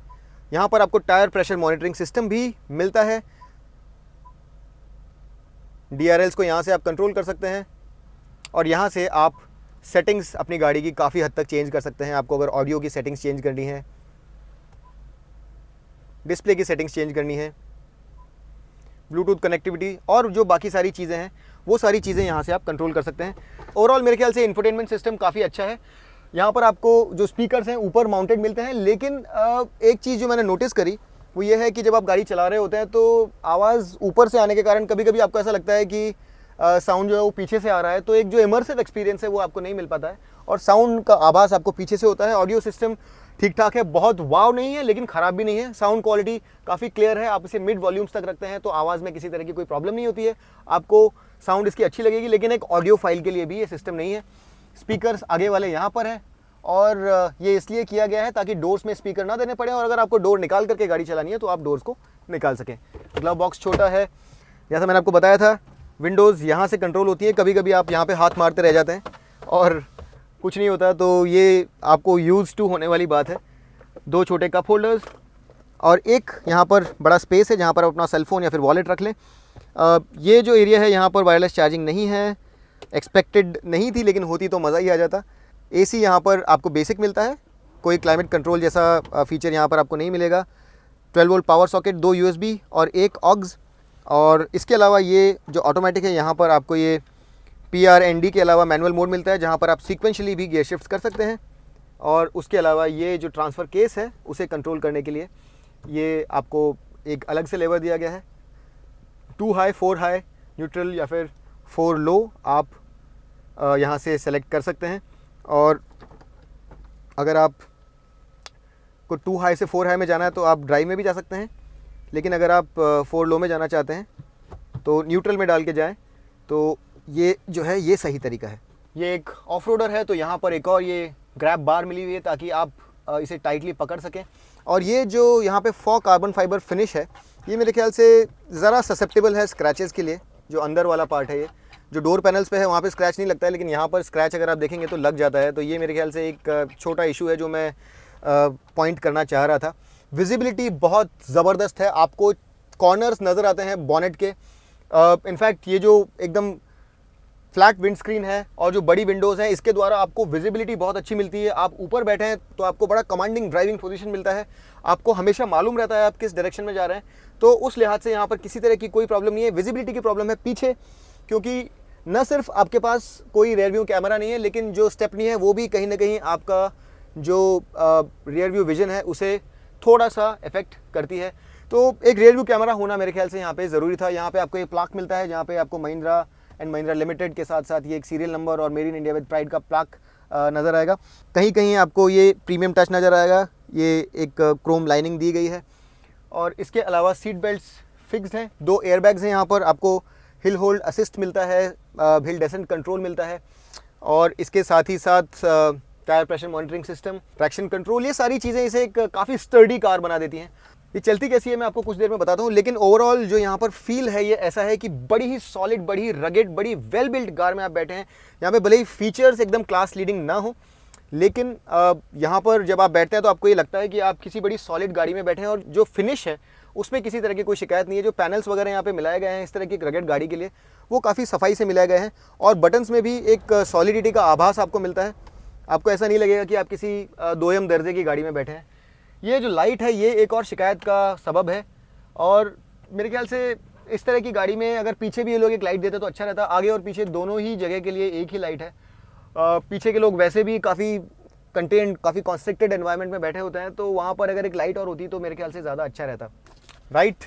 यहाँ पर आपको टायर प्रेशर मॉनिटरिंग सिस्टम भी मिलता है। DRLs को यहाँ से आप कंट्रोल कर सकते हैं और यहाँ से आप सेटिंग्स अपनी गाड़ी की काफ़ी हद तक चेंज कर सकते हैं। आपको अगर ऑडियो की सेटिंग्स चेंज करनी है, डिस्प्ले की सेटिंग्स चेंज करनी है, ब्लूटूथ कनेक्टिविटी और जो बाकी सारी चीज़ें हैं वो सारी चीज़ें यहाँ से आप कंट्रोल कर सकते हैं। ओवरऑल मेरे ख्याल से इंफोटेनमेंट सिस्टम काफ़ी अच्छा है। यहाँ पर आपको जो स्पीकर्स हैं ऊपर माउंटेड मिलते हैं, लेकिन एक चीज़ जो मैंने नोटिस करी वो ये है कि जब आप गाड़ी चला रहे होते हैं तो आवाज़ ऊपर से आने के कारण कभी कभी आपको ऐसा लगता है कि साउंड जो है वो पीछे से आ रहा है, तो एक जो इमर्सिव एक्सपीरियंस है वो आपको नहीं मिल पाता है और साउंड का आभास आपको पीछे से होता है। ऑडियो सिस्टम ठीक ठाक है, बहुत वाव नहीं है लेकिन ख़राब भी नहीं है। साउंड क्वालिटी काफ़ी क्लियर है। आप इसे मिड वॉल्यूम्स तक रखते हैं तो आवाज़ में किसी तरह की कोई प्रॉब्लम नहीं होती है, आपको साउंड इसकी अच्छी लगेगी। लेकिन एक ऑडियो फाइल के लिए भी ये सिस्टम नहीं है। स्पीकर्स आगे वाले यहाँ पर हैं और ये इसलिए किया गया है ताकि डोर्स में स्पीकर ना देने पड़े और अगर आपको डोर निकाल करके गाड़ी चलानी है तो आप डोर्स को निकाल सकें। ग्लव बॉक्स छोटा है, जैसा मैंने आपको बताया था। विंडोज़ यहाँ से कंट्रोल होती है, कभी कभी आप यहाँ पे हाथ मारते रह जाते हैं और कुछ नहीं होता, तो ये आपको यूज़ टू होने वाली बात है। 2 छोटे कप होल्डर्स और एक यहाँ पर बड़ा स्पेस है जहाँ पर आप अपना सेलफोन या फिर वॉलेट रख लें। ये जो एरिया है यहाँ पर वायरलेस चार्जिंग नहीं है, एक्सपेक्टेड नहीं थी लेकिन होती तो मज़ा ही आ जाता। AC यहाँ पर आपको बेसिक मिलता है, कोई क्लाइमेट कंट्रोल जैसा फीचर यहाँ पर आपको नहीं मिलेगा। 12 वोल्ट पावर सॉकेट, 2 USB और एक ऑग्स। और इसके अलावा ये जो ऑटोमेटिक है, यहाँ पर आपको ये PRND के अलावा मैनुअल मोड मिलता है, जहाँ पर आप सीक्वेंशली भी गियर शिफ्ट कर सकते हैं। और उसके अलावा ये जो ट्रांसफ़र केस है उसे कंट्रोल करने के लिए ये आपको एक अलग से लेवर दिया गया है। 2 हाई, 4 हाई, न्यूट्रल या फिर 4 लो आप यहाँ से सेलेक्ट कर सकते हैं। और अगर आप को 2 हाई से 4 हाई में जाना है तो आप ड्राइव में भी जा सकते हैं, लेकिन अगर आप 4 लो में जाना चाहते हैं तो न्यूट्रल में डाल के जाएं, तो ये जो है ये सही तरीका है। ये एक ऑफ रोडर है, तो यहाँ पर एक और ये ग्रैब बार मिली हुई है ताकि आप इसे टाइटली पकड़ सकें। और ये जो यहाँ पे फॉ कार्बन फाइबर फिनिश है, ये मेरे ख्याल से ज़रा ससेप्टेबल है स्क्रैचेस के लिए। जो अंदर वाला पार्ट है, ये जो डोर पैनल्स पे है वहाँ पे स्क्रैच नहीं लगता है, लेकिन यहाँ पर स्क्रैच अगर आप देखेंगे तो लग जाता है। तो ये मेरे ख्याल से एक छोटा इशू है जो मैं पॉइंट करना चाह रहा था। विजिबिलिटी बहुत ज़बरदस्त है, आपको कॉर्नर्स नज़र आते हैं बॉनेट के। इनफैक्ट ये जो एकदम फ्लैट विंड स्क्रीन है और जो बड़ी विंडोज़ हैं, इसके द्वारा आपको विजिबिलिटी बहुत अच्छी मिलती है। आप ऊपर बैठे हैं तो आपको बड़ा कमांडिंग ड्राइविंग पोजीशन मिलता है, आपको हमेशा मालूम रहता है आप किस डायरेक्शन में जा रहे हैं। तो उस लिहाज से यहाँ पर किसी तरह की कोई प्रॉब्लम नहीं है। विजिबिलिटी की प्रॉब्लम है पीछे, क्योंकि न सिर्फ आपके पास कोई रियर व्यू कैमरा नहीं है, लेकिन जो स्टेपनी है वो भी कहीं ना कहीं आपका जो रियर व्यू विजन है उसे थोड़ा सा इफेक्ट करती है। तो एक रियर व्यू कैमरा होना मेरे ख्याल से यहाँ पे ज़रूरी था। यहाँ पे आपको एक प्लाक मिलता है, जहाँ पे आपको महिंद्रा एंड महिंद्रा लिमिटेड के साथ साथ ये एक सीरियल नंबर और made in India with pride का प्लाक नज़र आएगा। कहीं कहीं आपको ये प्रीमियम टच नज़र आएगा, ये एक क्रोम लाइनिंग दी गई है। और इसके अलावा सीट बेल्ट्स फिक्स्ड हैं, 2 एयरबैग्स हैं यहाँ पर, आपको हिल होल्ड असिस्ट मिलता है, हिल डेसेंट कंट्रोल मिलता है। और इसके साथ ही साथ tyre pressure monitoring system, traction control, ये सारी चीज़ें इसे एक काफ़ी स्टर्डी कार बना देती हैं। ये चलती कैसी है मैं आपको कुछ देर में बताता हूँ, लेकिन ओवरऑल जो यहाँ पर फील है ये ऐसा है कि बड़ी ही सॉलिड, बड़ी ही रगेड, बड़ी वेल बिल्ट कार में आप बैठे हैं। यहाँ पे भले ही फीचर्स एकदम क्लास लीडिंग ना हो, लेकिन यहाँ पर जब आप बैठते हैं तो आपको ये लगता है कि आप किसी बड़ी सॉलिड गाड़ी में बैठे हैं। और जो फिनिश है उसमें किसी तरह की कोई शिकायत नहीं है। जो पैनल्स वगैरह यहाँ पे मिलाए गए हैं इस तरह की एक रगेड गाड़ी के लिए, वो काफ़ी सफाई से मिलाए गए हैं। और बटन्स में भी एक सॉलिडिटी का आभास आपको मिलता है, आपको ऐसा नहीं लगेगा कि आप किसी दोयम दर्जे की गाड़ी में बैठे हैं। ये जो लाइट है ये एक और शिकायत का सबब है, और मेरे ख्याल से इस तरह की गाड़ी में अगर पीछे भी ये लोग एक लाइट देते तो अच्छा रहता। आगे और पीछे दोनों ही जगह के लिए एक ही लाइट है। पीछे के लोग वैसे भी काफ़ी कंटेंट, काफ़ी कॉन्स्ट्रिक्टेड एनवायरनमेंट में बैठे होते हैं, तो वहाँ पर अगर एक लाइट और होती तो मेरे ख्याल से ज़्यादा अच्छा रहता। राइट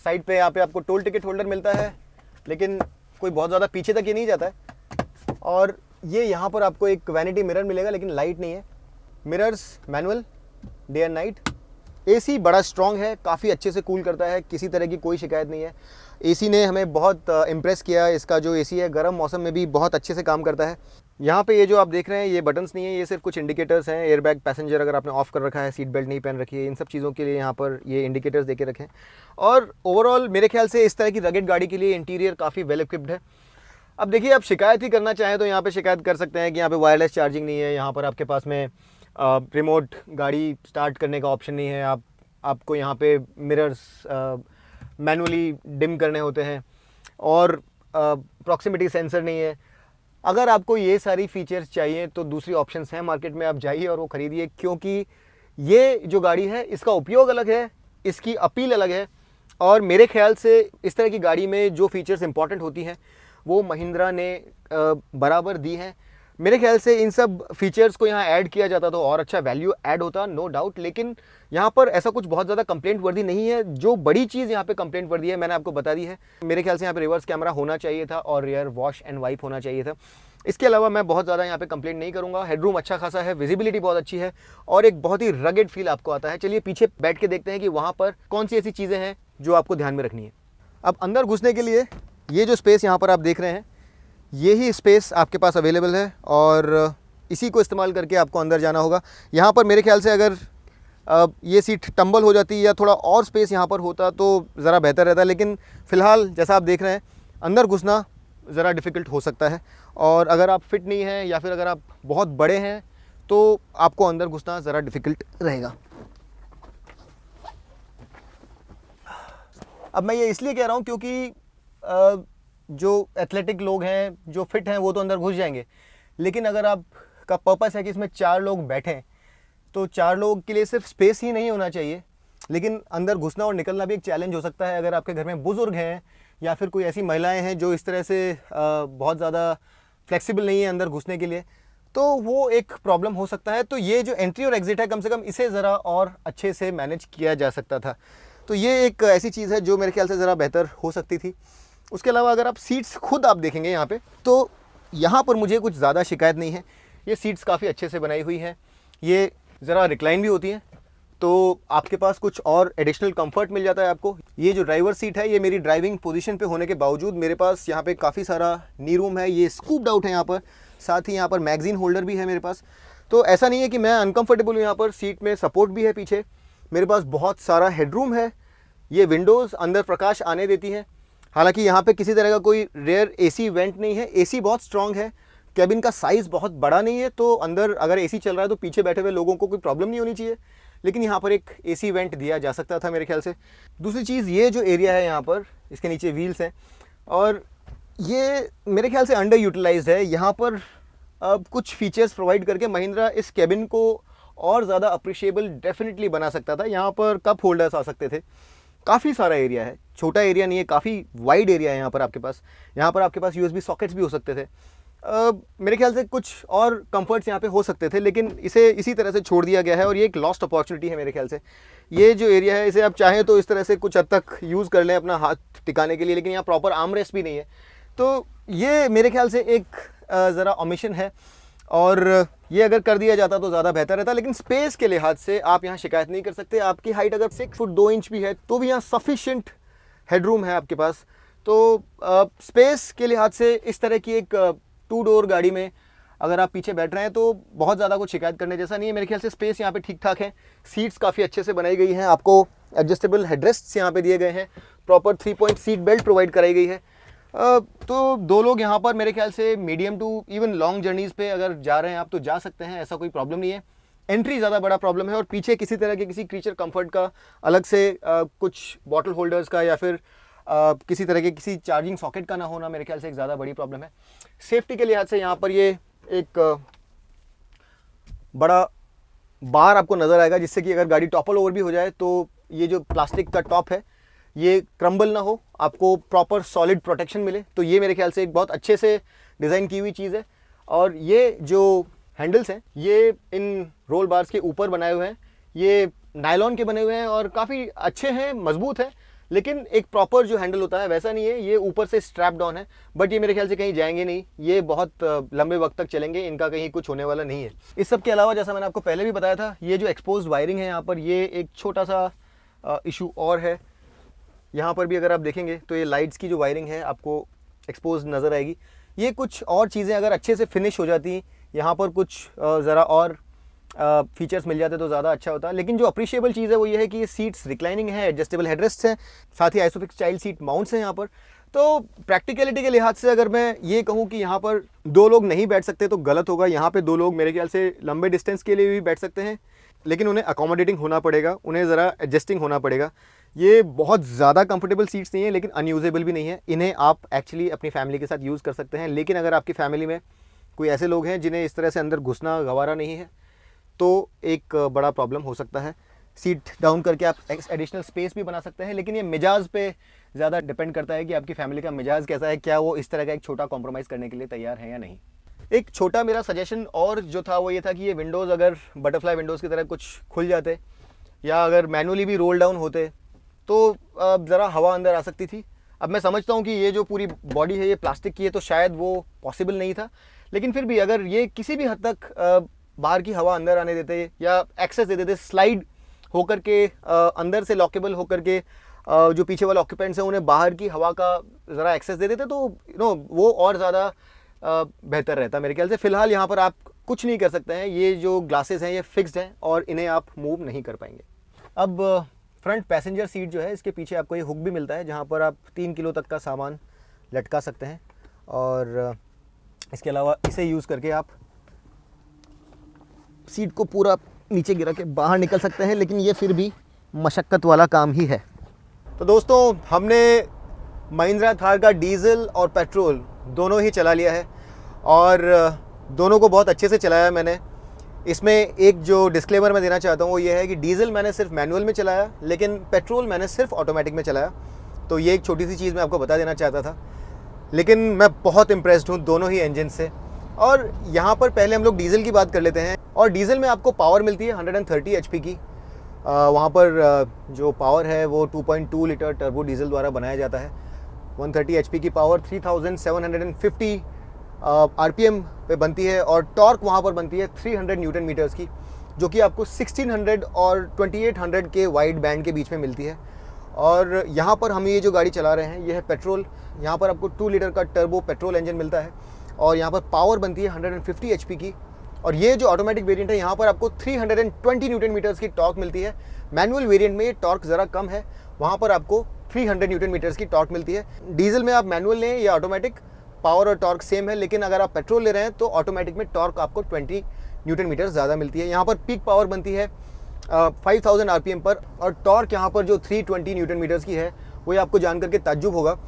साइड पे यहाँ पे आपको टोल टिकट होल्डर मिलता है, लेकिन कोई बहुत ज़्यादा पीछे तक ये नहीं जाता है। और ये यहाँ पर आपको एक वैनिटी मिरर मिलेगा, लेकिन लाइट नहीं है। Mirrors manual, day and night. AC बड़ा स्ट्रॉन्ग है, काफ़ी अच्छे से कूल करता है, किसी तरह की कोई शिकायत नहीं है। एसी ने हमें बहुत इम्प्रेस किया। इसका जो एसी है गर्म मौसम में भी बहुत अच्छे से काम करता है। यहाँ पे ये जो आप देख रहे हैं ये बटन्स नहीं है, ये सिर्फ कुछ इंडिकेटर्स हैं। एयरबैग, पैसेंजर अगर आपने ऑफ कर रखा है, सीट बेल्ट नहीं पहन रखी है, इन सब चीज़ों के लिए यहाँ पर ये इंडिकेटर्स देके रखें। और ओवरऑल मेरे ख्याल से इस तरह की रगेड गाड़ी के लिए इंटीरियर काफ़ी वेल इक्विप्ड है। अब देखिए, आप शिकायत ही करना चाहें तो यहाँ पे शिकायत कर सकते हैं कि यहाँ पे वायरलेस चार्जिंग नहीं है, यहाँ पर आपके पास में रिमोट गाड़ी स्टार्ट करने का ऑप्शन नहीं है, आपको यहाँ पे मिरर्स मैनुअली डिम करने होते हैं, और प्रॉक्सिमिटी सेंसर नहीं है। अगर आपको ये सारी फीचर्स चाहिए तो दूसरी ऑप्शंस हैं मार्केट में, आप जाइए और वो ख़रीदिए, क्योंकि ये जो गाड़ी है इसका उपयोग अलग है, इसकी अपील अलग है। और मेरे ख्याल से इस तरह की गाड़ी में जो फीचर्स इंपॉर्टेंट होती हैं वो महिंद्रा ने बराबर दी हैं। मेरे ख्याल से इन सब फीचर्स को यहाँ ऐड किया जाता तो और अच्छा वैल्यू ऐड होता, नो डाउट। लेकिन यहाँ पर ऐसा कुछ बहुत ज़्यादा कंप्लेंट वर्दी नहीं है। जो बड़ी चीज़ यहाँ पे कंप्लेंट वर्दी है मैंने आपको बता दी है। मेरे ख्याल से यहाँ पे रिवर्स कैमरा होना चाहिए था और रियर वॉश एंड वाइप होना चाहिए था। इसके अलावा मैं बहुत ज़्यादा यहाँ पे कंप्लेंट नहीं करूँगा। हेडरूम अच्छा खासा है, विजिबिलिटी बहुत अच्छी है और एक बहुत ही रगेड फील आपको आता है। चलिए पीछे बैठ के देखते हैं कि वहाँ पर कौन सी ऐसी चीज़ें हैं जो आपको ध्यान में रखनी है। अब अंदर घुसने के लिए ये जो स्पेस यहाँ पर आप देख रहे हैं, ये ही स्पेस आपके पास अवेलेबल है और इसी को इस्तेमाल करके आपको अंदर जाना होगा। यहाँ पर मेरे ख्याल से अगर ये सीट टंबल हो जाती या थोड़ा और स्पेस यहाँ पर होता तो ज़रा बेहतर रहता, लेकिन फ़िलहाल जैसा आप देख रहे हैं अंदर घुसना ज़रा डिफ़िकल्ट हो सकता है। और अगर आप फिट नहीं हैं या फिर अगर आप बहुत बड़े हैं तो आपको अंदर घुसना ज़रा डिफ़िकल्ट रहेगा। अब मैं ये इसलिए कह रहा हूँ क्योंकि जो एथलेटिक लोग हैं, जो फिट हैं, वो तो अंदर घुस जाएंगे, लेकिन अगर आपका पर्पस है कि इसमें 4 लोग बैठें तो 4 लोग के लिए सिर्फ स्पेस ही नहीं होना चाहिए, लेकिन अंदर घुसना और निकलना भी एक चैलेंज हो सकता है अगर आपके घर में बुज़ुर्ग हैं या फिर कोई ऐसी महिलाएं हैं जो इस तरह से बहुत ज़्यादा फ्लेक्सिबल नहीं है अंदर घुसने के लिए, तो वो एक प्रॉब्लम हो सकता है। तो ये जो एंट्री और एग्ज़िट है, कम से कम इसे ज़रा और अच्छे से मैनेज किया जा सकता था। तो ये एक ऐसी चीज़ है जो मेरे ख्याल से ज़रा बेहतर हो सकती थी। उसके अलावा अगर आप सीट्स खुद आप देखेंगे यहाँ पे, तो यहाँ पर मुझे कुछ ज़्यादा शिकायत नहीं है। ये सीट्स काफ़ी अच्छे से बनाई हुई हैं, ये ज़रा रिक्लाइन भी होती हैं, तो आपके पास कुछ और एडिशनल कंफर्ट मिल जाता है आपको। ये जो ड्राइवर सीट है, ये मेरी ड्राइविंग पोजीशन पे होने के बावजूद मेरे पास यहाँ पे काफ़ी सारा नी रूम है, ये स्कूप्ड आउट है यहाँ पर। साथ ही यहाँ पर मैगज़ीन होल्डर भी है मेरे पास। तो ऐसा नहीं है कि मैं अनकंफर्टेबल हूँ यहाँ पर। सीट में सपोर्ट भी है पीछे, मेरे पास बहुत सारा हेडरूम है। ये विंडोज़ अंदर प्रकाश आने देती हैं। हालांकि यहाँ पे किसी तरह का कोई रेयर एसी वेंट नहीं है, एसी बहुत स्ट्रॉन्ग है। कैबिन का साइज़ बहुत बड़ा नहीं है, तो अंदर अगर एसी चल रहा है तो पीछे बैठे हुए लोगों को कोई प्रॉब्लम नहीं होनी चाहिए। लेकिन यहाँ पर एक एसी वेंट दिया जा सकता था मेरे ख्याल से। दूसरी चीज़, ये जो एरिया है यहाँ पर, इसके नीचे व्हील्स हैं और ये मेरे ख्याल से अंडर यूटिलाइज्ड है। यहाँ पर अब कुछ फीचर्स प्रोवाइड करके महिंद्रा इस कैबिन को और ज़्यादा अप्रिशिएबल डेफिनेटली बना सकता था। यहाँ पर कप होल्डर्स आ सकते थे, काफ़ी सारा एरिया है, छोटा एरिया नहीं है, काफ़ी वाइड एरिया है यहाँ पर आपके पास। यहाँ पर आपके पास यूएसबी सॉकेट्स भी हो सकते थे। मेरे ख्याल से कुछ और कंफर्ट्स यहाँ पे हो सकते थे, लेकिन इसे इसी तरह से छोड़ दिया गया है और ये एक लॉस्ट अपॉर्चुनिटी है मेरे ख्याल से। ये जो एरिया है, इसे आप चाहें तो इस तरह से कुछ हद तक यूज़ कर लें अपना हाथ टिकाने के लिए, लेकिन यहाँ प्रॉपर आर्म रेस्ट भी नहीं है। तो ये मेरे ख्याल से एक ज़रा ओमिशन है और ये अगर कर दिया जाता तो ज़्यादा बेहतर रहता। लेकिन स्पेस के लिहाज से आप यहाँ शिकायत नहीं कर सकते। आपकी हाइट अगर 6 फुट 2 इंच भी है तो भी यहाँ सफिशिएंट हेडरूम है आपके पास। तो स्पेस के लिहाज से इस तरह की एक 2 डोर गाड़ी में अगर आप पीछे बैठ रहे हैं तो बहुत ज़्यादा कुछ शिकायत करने जैसा नहीं है। मेरे ख्याल से स्पेस यहाँ पे ठीक ठाक है। सीट्स काफ़ी अच्छे से बनाई गई हैं, आपको एडजस्टेबल हेडरेस्ट्स यहाँ पे दिए गए हैं, proper 3 point seat belt provide कराई गई है। तो 2 लोग यहाँ पर मेरे ख्याल से medium to even long journeys पे अगर जा रहे हैं आप तो जा सकते हैं, ऐसा कोई प्रॉब्लम नहीं है। एंट्री ज़्यादा बड़ा प्रॉब्लम है और पीछे किसी तरह के किसी क्रीचर कंफर्ट का अलग से कुछ बॉटल होल्डर्स का या फिर किसी तरह के किसी चार्जिंग सॉकेट का ना होना मेरे ख्याल से एक ज़्यादा बड़ी प्रॉब्लम है। सेफ्टी के लिहाज से यहाँ पर ये एक बड़ा बार आपको नज़र आएगा, जिससे कि अगर गाड़ी टॉपल ओवर भी हो जाए तो ये जो प्लास्टिक का टॉप है ये क्रम्बल ना हो, आपको प्रॉपर सॉलिड प्रोटेक्शन मिले। तो ये मेरे ख्याल से एक बहुत अच्छे से डिज़ाइन की हुई चीज़ है। और ये जो हैंडल्स हैं ये इन रोल बार्स के ऊपर बनाए हुए हैं, ये नायलॉन के बने हुए हैं और काफ़ी अच्छे हैं, मजबूत है। लेकिन एक प्रॉपर जो हैंडल होता है वैसा नहीं है, ये ऊपर से स्ट्रैप डाउन है। बट ये मेरे ख्याल से कहीं जाएंगे नहीं, ये बहुत लंबे वक्त तक चलेंगे, इनका कहीं कुछ होने वाला नहीं है। इस सब के अलावा जैसा मैंने आपको पहले भी बताया था, ये जो एक्सपोज्ड वायरिंग है यहाँ पर, ये एक छोटा सा इशू और है। यहाँ पर भी अगर आप देखेंगे तो ये लाइट्स की जो वायरिंग है आपको एक्सपोज नज़र आएगी। ये कुछ और चीज़ें अगर अच्छे से फिनिश हो जाती, यहाँ पर कुछ ज़रा और फीचर्स मिल जाते तो ज़्यादा अच्छा होता। लेकिन जो अप्रिशिएबल चीज़ है वो ये है कि ये सीट्स रिक्लाइनिंग है, एडजस्टेबल हेडरेस्ट हैं, साथ ही आइसोफिक्स चाइल्ड सीट माउंट्स हैं यहाँ पर। तो प्रैक्टिकलिटी के लिहाज से अगर मैं ये कहूँ कि यहाँ पर 2 लोग नहीं बैठ सकते तो गलत होगा। यहाँ पे 2 लोग मेरे ख्याल से लंबे डिस्टेंस के लिए भी बैठ सकते हैं, लेकिन उन्हें अकोमोडेटिंग होना पड़ेगा, उन्हें ज़रा एडजस्टिंग होना पड़ेगा। ये बहुत ज़्यादा कंफर्टेबल सीट्स नहीं है, लेकिन अनयूजेबल भी नहीं है। इन्हें आप एक्चुअली अपनी फैमिली के साथ यूज़ कर सकते हैं। लेकिन अगर आपकी फैमिली में कोई ऐसे लोग हैं जिन्हें इस तरह से अंदर घुसना गवारा नहीं है तो एक बड़ा प्रॉब्लम हो सकता है। सीट डाउन करके आप एडिशनल स्पेस भी बना सकते हैं, लेकिन ये मिजाज पे ज़्यादा डिपेंड करता है कि आपकी फैमिली का मिजाज कैसा है, क्या वो इस तरह का एक छोटा कॉम्प्रोमाइज़ करने के लिए तैयार है या नहीं। एक छोटा मेरा सजेशन और जो था वो ये था कि ये विंडोज़ अगर बटरफ्लाई विंडोज़ की तरह कुछ खुल जाते या अगर मैनुअली भी रोल डाउन होते तो ज़रा हवा अंदर आ सकती थी। अब मैं समझता हूँ कि ये जो पूरी बॉडी है ये प्लास्टिक की है तो शायद वो पॉसिबल नहीं था, लेकिन फिर भी अगर ये किसी भी हद तक बाहर की हवा अंदर आने देते या एक्सेस दे देते, स्लाइड होकर के अंदर से लॉकेबल होकर के जो पीछे वाले ऑक्यूपेंट्स हैं उन्हें बाहर की हवा का ज़रा एक्सेस दे देते तो वो और ज़्यादा बेहतर रहता मेरे ख्याल से। फ़िलहाल यहाँ पर आप कुछ नहीं कर सकते हैं, ये जो ग्लासेस हैं ये फिक्स्ड हैं और इन्हें आप मूव नहीं कर पाएंगे। अब फ्रंट पैसेंजर सीट जो है इसके पीछे आपको ये हुक भी मिलता है जहाँ पर आप 3 किलो तक का सामान लटका सकते हैं और इसके अलावा इसे यूज़ करके आप सीट को पूरा नीचे गिरा के बाहर निकल सकते हैं, लेकिन ये फिर भी मशक्क़त वाला काम ही है। तो दोस्तों हमने महिंद्रा थार का डीज़ल और पेट्रोल दोनों ही चला लिया है और दोनों को बहुत अच्छे से चलाया मैंने। इसमें एक जो डिस्क्लेमर मैं देना चाहता हूँ वो ये है कि डीजल मैंने सिर्फ मैनुअल में चलाया, लेकिन पेट्रोल मैंने सिर्फ ऑटोमेटिक में चलाया। तो ये एक छोटी सी चीज़ मैं आपको बता देना चाहता था। लेकिन मैं बहुत इम्प्रेस्ड हूँ दोनों ही इंजन से। और यहाँ पर पहले हम लोग डीजल की बात कर लेते हैं। और डीजल में आपको पावर मिलती है 130 HP की। वहाँ पर जो पावर है वो 2.2 लीटर टर्बो डीजल द्वारा बनाया जाता है। 130 HP की पावर 3750 RPM पे बनती है। और टॉर्क वहाँ पर बनती है 300 न्यूटन मीटर्स की, जो कि आपको 1600 और 2800 के वाइड बैंड के बीच में मिलती है। और यहाँ पर हम ये जो गाड़ी चला रहे हैं ये है पेट्रोल। यहाँ पर आपको 2 लीटर का टर्बो पेट्रोल इंजन मिलता है और यहाँ पर पावर बनती है 150 HP की। और ये जो ऑटोमेटिक वेरिएंट है यहाँ पर आपको 320 न्यूटन मीटर्स की टॉर्क मिलती है। मैनुअल वेरिएंट में ये टॉर्क ज़रा कम है, वहाँ पर आपको 300 न्यूटन मीटर्स की टॉर्क मिलती है। डीजल में आप मैनुअल लें या ऑटोमेटिक, पावर और टॉर्क सेम है, लेकिन अगर आप पेट्रोल ले रहे हैं तो ऑटोमेटिक में टॉर्क आपको 20 न्यूटन मीटर ज़्यादा मिलती है। यहाँ पर पीक पावर बनती है 5000 RPM पर। और टॉर्क यहाँ पर जो 320 न्यूटन मीटर्स की है वो आपको जान करके ताज्जुब होगा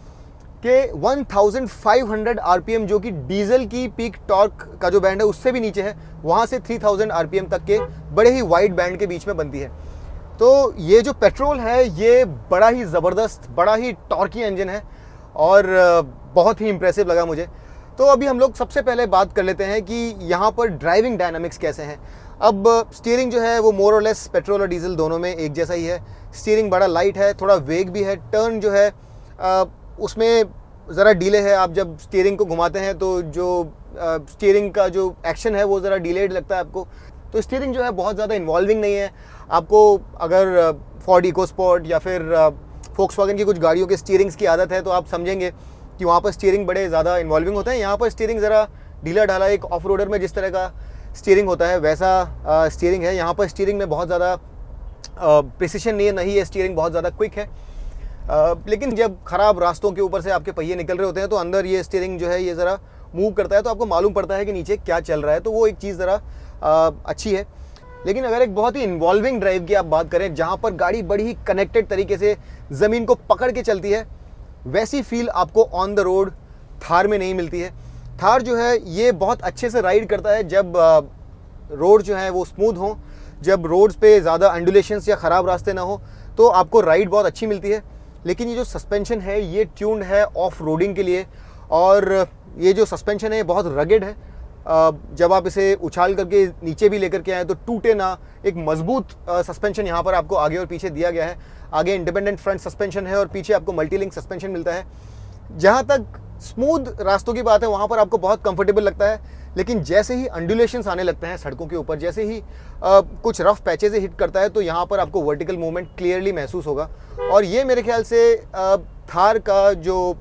कि 1500 RPM जो कि डीजल की पीक टॉर्क का जो बैंड है उससे भी नीचे है, वहाँ से 3000 RPM तक के बड़े ही वाइड बैंड के बीच में बनती है। तो ये जो पेट्रोल है ये बड़ा ही ज़बरदस्त, बड़ा ही टॉर्की इंजन है और बहुत ही इम्प्रेसिव लगा मुझे। तो अभी हम लोग सबसे पहले बात कर लेते हैं कि यहाँ पर ड्राइविंग डायनामिक्स कैसे हैं। अब स्टीयरिंग जो है वो मोर और लेस पेट्रोल और डीजल दोनों में एक जैसा ही है। स्टीयरिंग बड़ा लाइट है, थोड़ा वेग भी है। टर्न जो है उसमें ज़रा डिले है। आप जब स्टीयरिंग को घुमाते हैं तो जो स्टीयरिंग का जो एक्शन है वो ज़रा डिलेड लगता है आपको। तो स्टीयरिंग जो है बहुत ज़्यादा इन्वॉल्विंग नहीं है। आपको अगर फोर्ड इकोस्पोर्ट या फिर फोक्सवैगन की कुछ गाड़ियों के स्टीयरिंग्स की आदत है तो आप समझेंगे कि वहाँ पर स्टीयरिंग बड़े ज़्यादा इन्वॉल्विंग होते हैं। यहाँ पर स्टीयरिंग ज़रा ढीला ढाला, एक ऑफ रोडर में जिस तरह का स्टीयरिंग होता है वैसा स्टीयरिंग है। यहाँ पर स्टीयरिंग में बहुत ज़्यादा प्रिसिशन नहीं है, स्टीयरिंग बहुत ज़्यादा क्विक है। लेकिन जब ख़राब रास्तों के ऊपर से आपके पहिए निकल रहे होते हैं तो अंदर ये स्टीयरिंग जो है ये ज़रा मूव करता है, तो आपको मालूम पड़ता है कि नीचे क्या चल रहा है। तो वो एक चीज़ ज़रा अच्छी है। लेकिन अगर एक बहुत ही इन्वॉल्विंग ड्राइव की आप बात करें, जहाँ पर गाड़ी बड़ी ही कनेक्टेड तरीके से ज़मीन को पकड़ के चलती है, वैसी फील आपको ऑन द रोड थार में नहीं मिलती है। थार जो है ये बहुत अच्छे से राइड करता है जब रोड जो है वो स्मूथ हो, जब रोड्स पे ज़्यादा अंडुलेशंस या ख़राब रास्ते ना हो, तो आपको राइड बहुत अच्छी मिलती है। लेकिन ये जो सस्पेंशन है ये ट्यून्ड है ऑफ रोडिंग के लिए, और ये जो सस्पेंशन है ये बहुत रगेड है। जब आप इसे उछाल करके नीचे भी लेकर के आए तो टूटे ना, एक मजबूत सस्पेंशन यहाँ पर आपको आगे और पीछे दिया गया है। आगे इंडिपेंडेंट फ्रंट सस्पेंशन है और पीछे आपको मल्टीलिंक सस्पेंशन मिलता है। जहाँ तक स्मूथ रास्तों की बात है वहाँ पर आपको बहुत कंफर्टेबल लगता है। लेकिन जैसे ही अंडुलेशंस आने लगते हैं सड़कों के ऊपर, जैसे ही कुछ रफ पैचेज हिट करता है, तो यहाँ पर आपको वर्टिकल मूवमेंट क्लियरली महसूस होगा। और ये मेरे ख्याल से थार का जो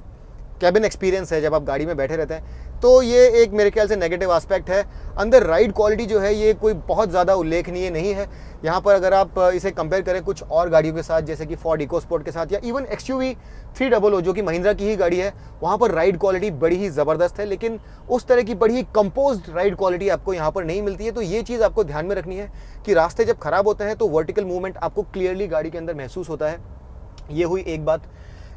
कैबिन एक्सपीरियंस है, जब आप गाड़ी में बैठे रहते हैं, तो ये एक मेरे ख्याल से नेगेटिव एस्पेक्ट है। अंदर राइड क्वालिटी जो है ये कोई बहुत ज़्यादा उल्लेखनीय नहीं है। यहाँ पर अगर आप इसे कंपेयर करें कुछ और गाड़ियों के साथ, जैसे कि फोर्ड इकोस्पोर्ट के साथ या इवन XUV 300 जो कि महिंद्रा की ही गाड़ी है, वहाँ पर राइड क्वालिटी बड़ी ही ज़बरदस्त है। लेकिन उस तरह की बड़ी ही कंपोज्ड राइड क्वालिटी आपको यहाँ पर नहीं मिलती है। तो ये चीज़ आपको ध्यान में रखनी है कि रास्ते जब ख़राब होते हैं तो वर्टिकल मूवमेंट आपको क्लियरली गाड़ी के अंदर महसूस होता है। ये हुई एक बात।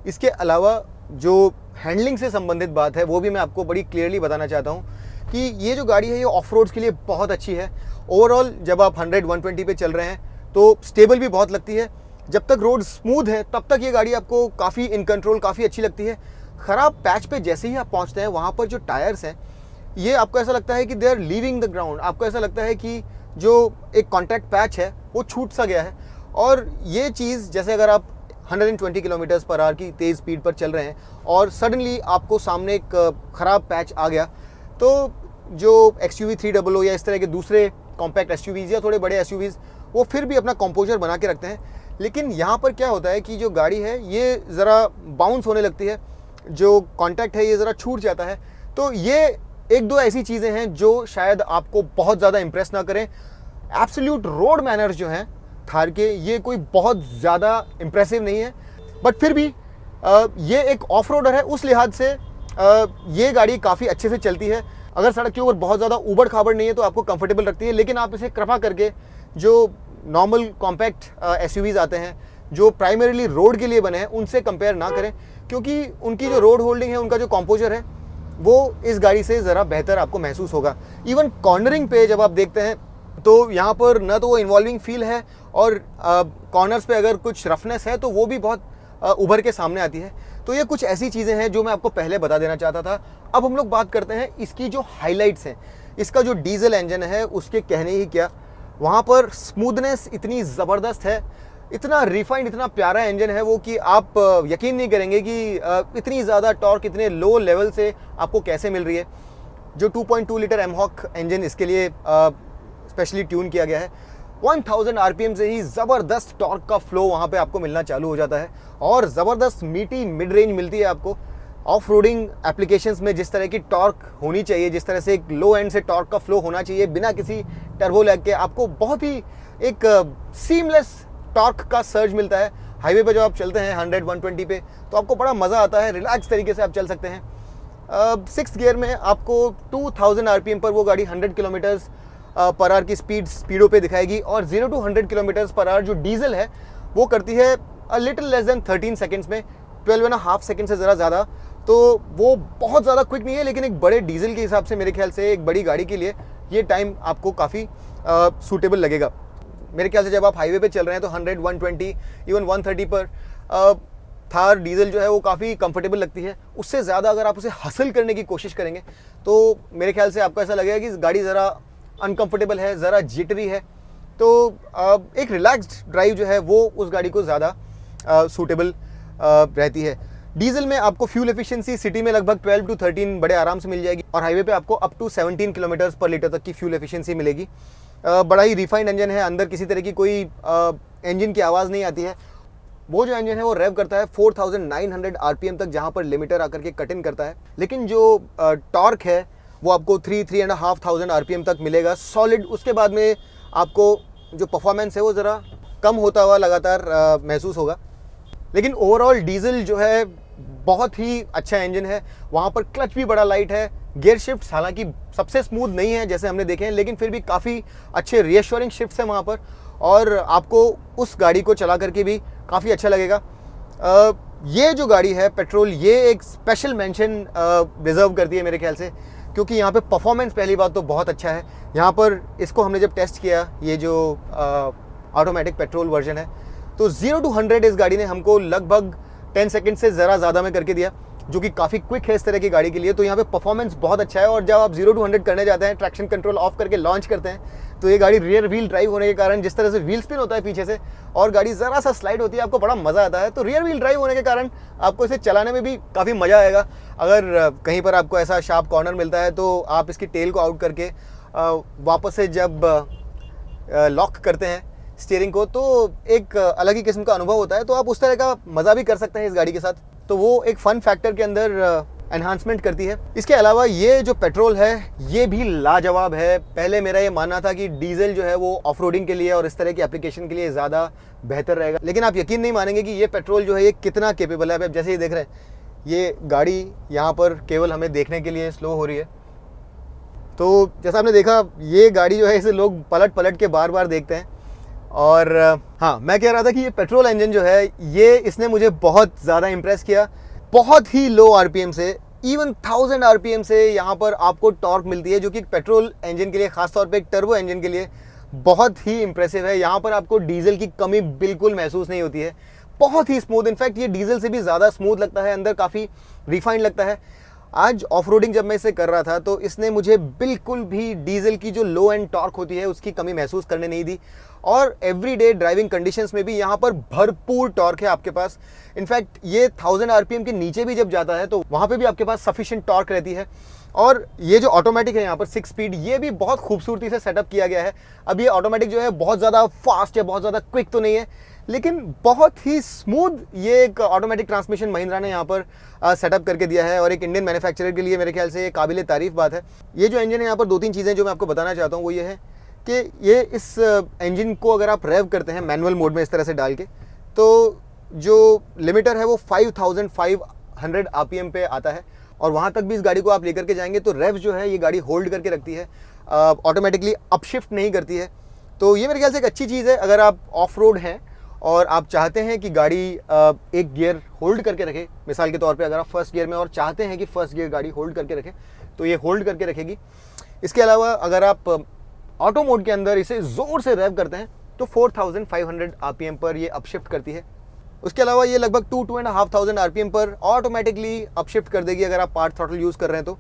इसके अलावा जो हैंडलिंग से संबंधित बात है वो भी मैं आपको बड़ी क्लियरली बताना चाहता हूँ कि ये जो गाड़ी है ये ऑफ रोड्स के लिए बहुत अच्छी है। ओवरऑल जब आप 100-120 पे चल रहे हैं तो स्टेबल भी बहुत लगती है। जब तक रोड स्मूथ है तब तक ये गाड़ी आपको काफ़ी इन कंट्रोल, काफ़ी अच्छी लगती है। ख़राब पैच पे जैसे ही आप पहुँचते हैं वहाँ पर जो टायर्स हैं ये आपको ऐसा लगता है कि they are leaving the ground. आपको ऐसा लगता है कि जो एक कॉन्टैक्ट पैच है वो छूट सा गया है। और ये चीज़ जैसे अगर आप 120 किलोमीटर्स पर आवर की तेज़ स्पीड पर चल रहे हैं और सडनली आपको सामने एक ख़राब पैच आ गया, तो जो XUV 300 या इस तरह के दूसरे कॉम्पैक्ट SUVs या थोड़े बड़े SUVs वो फिर भी अपना कंपोजर बना के रखते हैं। लेकिन यहाँ पर क्या होता है कि जो गाड़ी है ये ज़रा बाउंस होने लगती है, जो कॉन्टैक्ट है ये ज़रा छूट जाता है। तो ये एक दो ऐसी चीज़ें हैं जो शायद आपको बहुत ज़्यादा इम्प्रेस ना करें। एब्सोल्यूट रोड मैनर्स जो हैं थार के, ये कोई बहुत ज़्यादा इम्प्रेसिव नहीं है। बट फिर भी ये एक ऑफ रोडर है, उस लिहाज से ये गाड़ी काफ़ी अच्छे से चलती है। अगर सड़क के ऊपर बहुत ज़्यादा ऊबड़ खाबड़ नहीं है तो आपको कंफर्टेबल रखती है। लेकिन आप इसे कृपा करके जो नॉर्मल कॉम्पैक्ट SUVs आते हैं जो प्राइमरीली रोड के लिए बने हैं उनसे कंपेयर ना करें, क्योंकि उनकी जो रोड होल्डिंग है, उनका जो कंपोजर है वो इस गाड़ी से ज़रा बेहतर आपको महसूस होगा। इवन कॉर्नरिंग पे जब आप देखते हैं तो यहाँ पर न तो वो इन्वॉल्विंग फील है और कॉर्नर्स पे अगर कुछ रफनेस है तो वो भी बहुत उभर के सामने आती है। तो ये कुछ ऐसी चीज़ें हैं जो मैं आपको पहले बता देना चाहता था। अब हम लोग बात करते हैं इसकी जो हाइलाइट्स हैं। इसका जो डीजल इंजन है उसके कहने ही क्या, वहाँ पर स्मूथनेस इतनी ज़बरदस्त है, इतना रिफाइंड, इतना प्यारा इंजन है वो कि आप यकीन नहीं करेंगे कि इतनी ज़्यादा टॉर्क इतने लो लेवल से आपको कैसे मिल रही है। जो 2.2 लीटर एमहॉक इंजन इसके लिए स्पेशली ट्यून किया गया है। 1000 आरपीएम से ही ज़बरदस्त टॉर्क का फ्लो वहाँ पे आपको मिलना चालू हो जाता है और ज़बरदस्त मीठी मिड रेंज मिलती है आपको। ऑफ रोडिंग एप्लीकेशंस में जिस तरह की टॉर्क होनी चाहिए, जिस तरह से एक लो एंड से टॉर्क का फ्लो होना चाहिए बिना किसी टर्बो लैग के, आपको बहुत ही एक सीमलेस टॉर्क का सर्ज मिलता है। हाईवे पे जब आप चलते हैं 100-120 पे तो आपको बड़ा मज़ा आता है, रिलैक्स तरीके से आप चल सकते हैं। 6th गियर में आपको 2000 आरपीएम पर वो गाड़ी 100 किलोमीटर्स पर आवर की स्पीडों पे दिखाएगी और 0 to 100 किलोमीटर्स पर आवर जो डीजल है वो करती है a little less than 13 seconds में, 12.5 सेकेंड से ज़रा ज़्यादा। तो वो बहुत ज़्यादा क्विक नहीं है, लेकिन एक बड़े डीजल के हिसाब से मेरे ख्याल से एक बड़ी गाड़ी के लिए ये टाइम आपको काफ़ी सूटेबल लगेगा। मेरे ख्याल से जब आप हाईवे पे चल रहे हैं तो 100, 120, इवन 130 पर थार डीजल जो है वो काफ़ी कंफर्टेबल लगती है। उससे ज़्यादा अगर आप उसे हासिल करने की कोशिश करेंगे तो मेरे ख्याल से आपको ऐसा लगेगा कि गाड़ी ज़रा अनकंफर्टेबल है, ज़रा जिटरी है। तो एक रिलैक्स्ड ड्राइव जो है वो उस गाड़ी को ज़्यादा सूटेबल रहती है। डीजल में आपको फ्यूल एफिशिएंसी सिटी में लगभग 12 to 13 बड़े आराम से मिल जाएगी और हाईवे पे आपको अप टू 17 किलोमीटर्स पर लीटर तक की फ्यूल एफिशिएंसी मिलेगी। बड़ा ही रिफाइंड इंजन है, अंदर किसी तरह की कोई इंजन की आवाज़ नहीं आती है। वो जो इंजन है वो रेव करता है 4900 आरपीएम तक, जहाँ पर लिमिटर आकर के कट इन करता है। लेकिन जो टॉर्क है वो आपको 3-3.5 आरपीएम तक मिलेगा सॉलिड। उसके बाद में आपको जो परफॉर्मेंस है वो ज़रा कम होता हुआ लगातार महसूस होगा। लेकिन ओवरऑल डीजल जो है बहुत ही अच्छा इंजन है। वहाँ पर क्लच भी बड़ा लाइट है, गियर शिफ्ट हालांकि सबसे स्मूथ नहीं है जैसे हमने देखे हैं, लेकिन फिर भी काफ़ी अच्छे रियश्योरिंग शिफ्ट्स हैं वहाँ पर और आपको उस गाड़ी को चला करके भी काफ़ी अच्छा लगेगा। ये जो गाड़ी है पेट्रोल, ये एक स्पेशल मेंशन डिज़र्व करती है मेरे ख्याल से, क्योंकि यहाँ पे परफॉर्मेंस पहली बात तो बहुत अच्छा है। यहाँ पर इसको हमने जब टेस्ट किया, ये जो ऑटोमेटिक पेट्रोल वर्जन है, तो 0 to 100 इस गाड़ी ने हमको लगभग 10 सेकंड से ज़रा ज़्यादा में करके दिया, जो कि काफ़ी क्विक है इस तरह की गाड़ी के लिए। तो यहाँ पे परफॉर्मेंस बहुत अच्छा है और जब आप 0 to 100 करने जाते हैं, ट्रैक्शन कंट्रोल ऑफ करके लॉन्च करते हैं, तो ये गाड़ी रियर व्हील ड्राइव होने के कारण जिस तरह से व्हील स्पिन होता है पीछे से और गाड़ी ज़रा सा स्लाइड होती है, आपको बड़ा मज़ा आता है। तो रियर व्हील ड्राइव होने के कारण आपको इसे चलाने में भी काफ़ी मज़ा आएगा। अगर कहीं पर आपको ऐसा शार्प कॉर्नर मिलता है तो आप इसकी टेल को आउट करके वापस से जब लॉक करते हैं स्टीयरिंग को, तो एक अलग ही किस्म का अनुभव होता है। तो आप उस तरह का मज़ा भी कर सकते हैं इस गाड़ी के साथ। तो वो एक फ़न फैक्टर के अंदर एनहांसमेंट करती है। इसके अलावा ये जो पेट्रोल है ये भी लाजवाब है। पहले मेरा ये मानना था कि डीजल जो है वो ऑफ रोडिंग के लिए और इस तरह की एप्लीकेशन के लिए ज़्यादा बेहतर रहेगा, लेकिन आप यकीन नहीं मानेंगे कि ये पेट्रोल जो है ये कितना केपेबल है। आप जैसे ही देख रहे हैं ये गाड़ी यहाँ पर केवल हमें देखने के लिए स्लो हो रही है। तो जैसा आपने देखा, ये गाड़ी जो है इसे लोग पलट पलट के बार बार देखते हैं। और हाँ, मैं कह रहा था कि ये पेट्रोल इंजन जो है ये इसने मुझे बहुत ज़्यादा इम्प्रेस किया। बहुत ही लो आरपीएम से, इवन 1000 आरपीएम से यहाँ पर आपको टॉर्क मिलती है, जो कि पेट्रोल इंजन के लिए, खासतौर पे एक टर्बो इंजन के लिए बहुत ही इंप्रेसिव है। यहाँ पर आपको डीजल की कमी बिल्कुल महसूस नहीं होती है, बहुत ही स्मूथ। इनफैक्ट ये डीजल से भी ज़्यादा स्मूथ लगता है, अंदर काफ़ी रिफाइंड लगता है। आज ऑफ रोडिंग जब मैं इसे कर रहा था तो इसने मुझे बिल्कुल भी डीजल की जो लो एंड टॉर्क होती है उसकी कमी महसूस करने नहीं दी। और एवरीडे ड्राइविंग कंडीशंस में भी यहाँ पर भरपूर टॉर्क है आपके पास। इनफैक्ट ये 1000 आरपीएम के नीचे भी जब जाता है तो वहाँ पे भी आपके पास सफिशिएंट टॉर्क रहती है। और ये जो ऑटोमेटिक है यहाँ पर 6 स्पीड, ये भी बहुत खूबसूरती से सेटअप किया गया है। अब ये ऑटोमेटिक जो है बहुत ज़्यादा फास्ट है, बहुत ज़्यादा क्विक तो नहीं है, लेकिन बहुत ही स्मूथ ये एक ऑटोमेटिक ट्रांसमिशन महिंद्रा ने यहाँ पर सेटअप करके दिया है। और एक इंडियन मैन्युफैक्चरर के लिए मेरे ख्याल से ये काबिल तारीफ बात है। ये जो इंजन है, यहाँ पर 2-3 चीज़ें जो मैं आपको बताना चाहता हूँ वो ये है कि ये इस इंजन को अगर आप रेव करते हैं मैनुअल मोड में इस तरह से डाल के, तो जो लिमिटर है वो 5500 आरपीएम पे आता है। और वहाँ तक भी इस गाड़ी को आप लेकर के जाएंगे तो रेव जो है ये गाड़ी होल्ड करके रखती है, ऑटोमेटिकली अपशिफ्ट नहीं करती है। तो ये मेरे ख्याल से एक अच्छी चीज़ है। अगर आप ऑफ रोड हैं और आप चाहते हैं कि गाड़ी एक गियर होल्ड करके रखे, मिसाल के तौर पे अगर आप फर्स्ट गियर में और चाहते हैं कि फर्स्ट गियर गाड़ी होल्ड करके रखे तो ये होल्ड करके रखेगी। इसके अलावा अगर आप ऑटो मोड के अंदर इसे ज़ोर से रेव करते हैं तो 4500 आरपीएम पर ये अपशिफ्ट करती है। उसके अलावा ये लगभग 2-2,500 आरपीएम पर ऑटोमेटिकली अपशिफ्ट कर देगी अगर आप पार्ट थ्रॉटल यूज़ कर रहे हैं तो।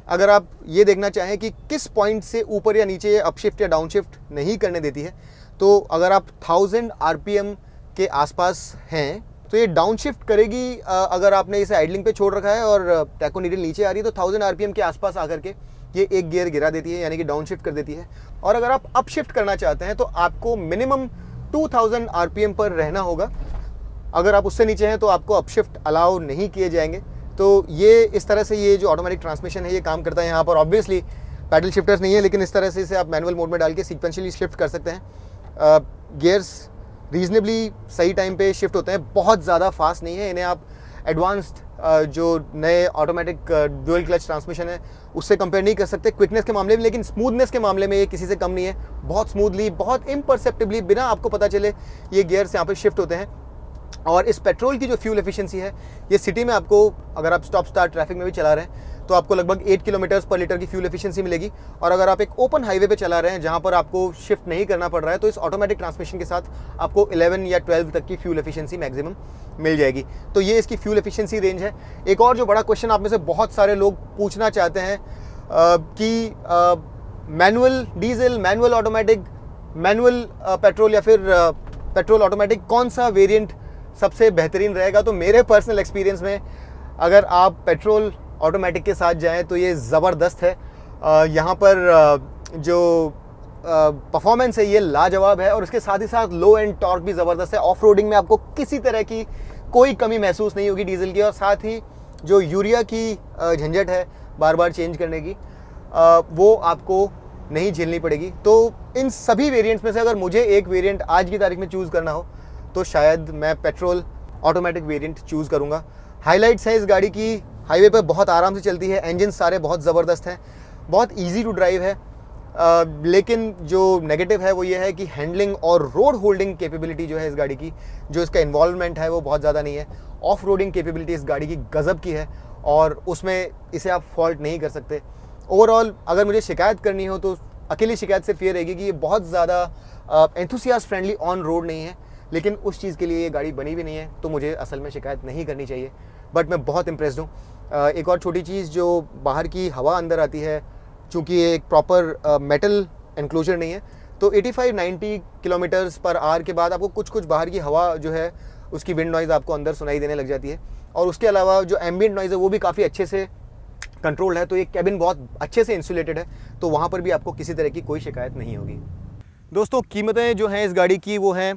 अगर आप ये देखना चाहें कि किस पॉइंट से ऊपर या नीचे ये अपशिफ्ट या डाउनशिफ्ट नहीं करने देती है, तो अगर आप 1000 आरपीएम के आसपास हैं तो ये डाउनशिफ्ट करेगी। अगर आपने इसे आइडलिंग पे छोड़ रखा है और टैको नीडल नीचे आ रही है तो 1000 आरपीएम के आसपास आकर के ये एक गियर गिरा देती है, यानी कि डाउनशिफ्ट कर देती है। और अगर आप अपशिफ्ट करना चाहते हैं तो आपको मिनिमम 2000 आरपीएम पर रहना होगा। अगर आप उससे नीचे हैं तो आपको अपशिफ्ट अलाउ नहीं किए जाएंगे। तो ये इस तरह से ये जो ऑटोमेटिक ट्रांसमिशन है ये काम करता है। यहाँ पर ऑब्वियसली पैडल शिफ्टर्स नहीं है, लेकिन इस तरह से इसे आप मैनुअल मोड में डाल के सीक्वेंशियली शिफ्ट कर सकते हैं। गियर्स रीजनेबली सही टाइम पे शिफ्ट होते हैं, बहुत ज़्यादा फास्ट नहीं है। इन्हें आप एडवांस्ड जो नए ऑटोमेटिक ड्यूअल क्लच ट्रांसमिशन है उससे कंपेयर नहीं कर सकते क्विकनेस के मामले में, लेकिन स्मूथनेस के मामले में ये किसी से कम नहीं है। बहुत स्मूथली, बहुत इम्परसेप्टिबली, बिना आपको पता चले ये गियर्स यहाँ पे शिफ्ट होते हैं। और इस पेट्रोल की जो फ्यूल एफिशिएंसी है ये सिटी में आपको, अगर आप स्टॉप स्टार्ट ट्रैफिक में भी चला रहे हैं तो आपको लगभग 8 किलोमीटर्स पर लीटर की फ्यूल एफिशिएंसी मिलेगी। और अगर आप एक ओपन हाईवे पे चला रहे हैं जहां पर आपको शिफ्ट नहीं करना पड़ रहा है तो इस ऑटोमेटिक ट्रांसमिशन के साथ आपको 11 या 12 तक की फ्यूल एफिशिएंसी मैक्सिमम मिल जाएगी। तो ये इसकी फ्यूल एफिशिएंसी रेंज है। एक और जो बड़ा क्वेश्चन आप में से बहुत सारे लोग पूछना चाहते हैं कि manual diesel, manual automatic, manual petrol या फिर पेट्रोल ऑटोमेटिक, कौन सा वेरिएंट सबसे बेहतरीन रहेगा। तो मेरे पर्सनल एक्सपीरियंस में अगर आप पेट्रोल ऑटोमेटिक के साथ जाएं तो ये ज़बरदस्त है। यहाँ पर जो परफॉर्मेंस है ये लाजवाब है और उसके साथ ही साथ लो एंड टॉर्क भी ज़बरदस्त है। ऑफ रोडिंग में आपको किसी तरह की कोई कमी महसूस नहीं होगी डीजल की, और साथ ही जो यूरिया की झंझट है बार बार चेंज करने की, वो आपको नहीं झेलनी पड़ेगी। तो इन सभी वेरिएंट्स में से अगर मुझे एक वेरिएंट आज की तारीख में चूज़ करना हो तो शायद मैं पेट्रोल ऑटोमेटिक वेरिएंट चूज़ करूँगा। हाइलाइट्स है इस गाड़ी की, हाईवे पे बहुत आराम से चलती है, इंजन सारे बहुत ज़बरदस्त हैं, बहुत इजी टू ड्राइव है। लेकिन जो नेगेटिव है वो ये है कि हैंडलिंग और रोड होल्डिंग कैपेबिलिटी जो है इस गाड़ी की, जो इसका इन्वॉल्वमेंट है वो बहुत ज़्यादा नहीं है। ऑफ रोडिंग कैपेबिलिटी इस गाड़ी की गज़ब की है और उसमें इसे आप फॉल्ट नहीं कर सकते। ओवरऑल अगर मुझे शिकायत करनी हो तो अकेली शिकायत सिर्फ ये रहेगी कि ये बहुत ज़्यादा एंथुसियास्ट फ्रेंडली ऑन रोड नहीं है, लेकिन उस चीज़ के लिए ये गाड़ी बनी भी नहीं है, तो मुझे असल में शिकायत नहीं करनी चाहिए। बट मैं बहुत इम्प्रेस्ड हूँ। एक और छोटी चीज़, जो बाहर की हवा अंदर आती है, चूँकि ये एक प्रॉपर मेटल एनक्लोजर नहीं है, तो 85-90 किलोमीटर्स पर आवर के बाद आपको कुछ कुछ बाहर की हवा जो है उसकी विंड नॉइज़ आपको अंदर सुनाई देने लग जाती है। और उसके अलावा जो एम्बिएंट नॉइज़ है वो भी काफ़ी अच्छे से कंट्रोल्ड है। तो ये कैबिन बहुत अच्छे से इंसुलेटेड है, तो वहाँ पर भी आपको किसी तरह की कोई शिकायत नहीं होगी। दोस्तों, कीमतें जो हैं इस गाड़ी की वो हैं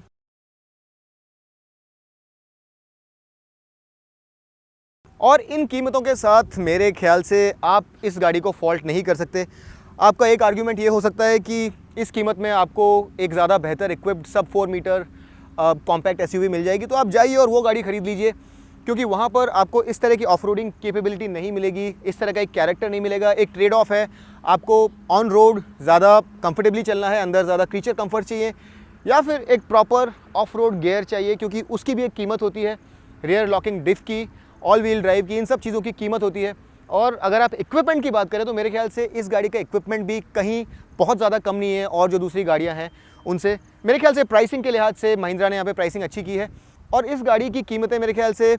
और इन कीमतों के साथ मेरे ख्याल से आप इस गाड़ी को फॉल्ट नहीं कर सकते। आपका एक आर्ग्यूमेंट ये हो सकता है कि इस कीमत में आपको एक ज़्यादा बेहतर इक्विप्ड सब 4 मीटर कॉम्पैक्ट एसयूवी मिल जाएगी, तो आप जाइए और वो गाड़ी ख़रीद लीजिए, क्योंकि वहाँ पर आपको इस तरह की ऑफ रोडिंग कैपेबिलिटी नहीं मिलेगी, इस तरह का एक कैरेक्टर नहीं मिलेगा। एक ट्रेड ऑफ है, आपको ऑन रोड ज़्यादा कंफर्टेबली चलना है, अंदर ज़्यादा क्रीचर कंफर्ट चाहिए, या फिर एक प्रॉपर ऑफ रोड गियर चाहिए, क्योंकि उसकी भी एक कीमत होती है, रियर लॉकिंग डिफ की, ऑल व्हील ड्राइव की, इन सब चीज़ों की कीमत होती है। और अगर आप इक्विपमेंट की बात करें तो मेरे ख्याल से इस गाड़ी का इक्विपमेंट भी कहीं बहुत ज़्यादा कम नहीं है और जो दूसरी गाड़ियां हैं उनसे। मेरे ख्याल से प्राइसिंग के लिहाज से महिंद्रा ने यहाँ पे प्राइसिंग अच्छी की है, और इस गाड़ी की कीमतें मेरे ख्याल से,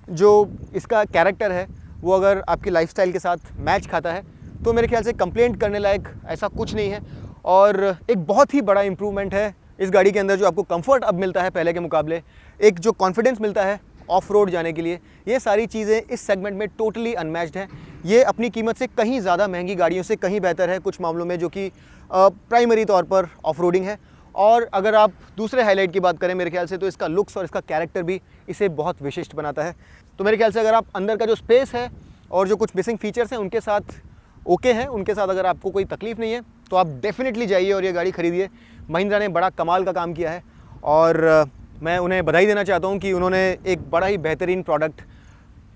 जो इसका कैरेक्टर है वो अगर आपकी लाइफस्टाइल के साथ मैच खाता है तो मेरे ख्याल से कंप्लेंट करने लायक ऐसा कुछ नहीं है। और एक बहुत ही बड़ा इम्प्रूवमेंट है इस गाड़ी के अंदर, जो आपको कंफर्ट अब मिलता है पहले के मुकाबले, एक जो कॉन्फिडेंस मिलता है ऑफ रोड जाने के लिए, ये सारी चीज़ें इस सेगमेंट में टोटली अनमैच्ड हैं। ये अपनी कीमत से कहीं ज़्यादा महंगी गाड़ियों से कहीं बेहतर है कुछ मामलों में, जो कि प्राइमरी तौर पर ऑफ रोडिंग है। और अगर आप दूसरे हाईलाइट की बात करें मेरे ख्याल से, तो इसका लुक्स और इसका कैरेक्टर भी इसे बहुत विशिष्ट बनाता है। तो मेरे ख्याल से अगर आप अंदर का जो स्पेस है और जो कुछ मिसिंग फीचर्स हैं उनके साथ ओके हैं, उनके साथ अगर आपको कोई तकलीफ़ नहीं है तो आप डेफिनेटली जाइए और ये गाड़ी खरीदिए। महिंद्रा ने बड़ा कमाल का काम किया है और मैं उन्हें बधाई देना चाहता हूं कि उन्होंने एक बड़ा ही बेहतरीन प्रोडक्ट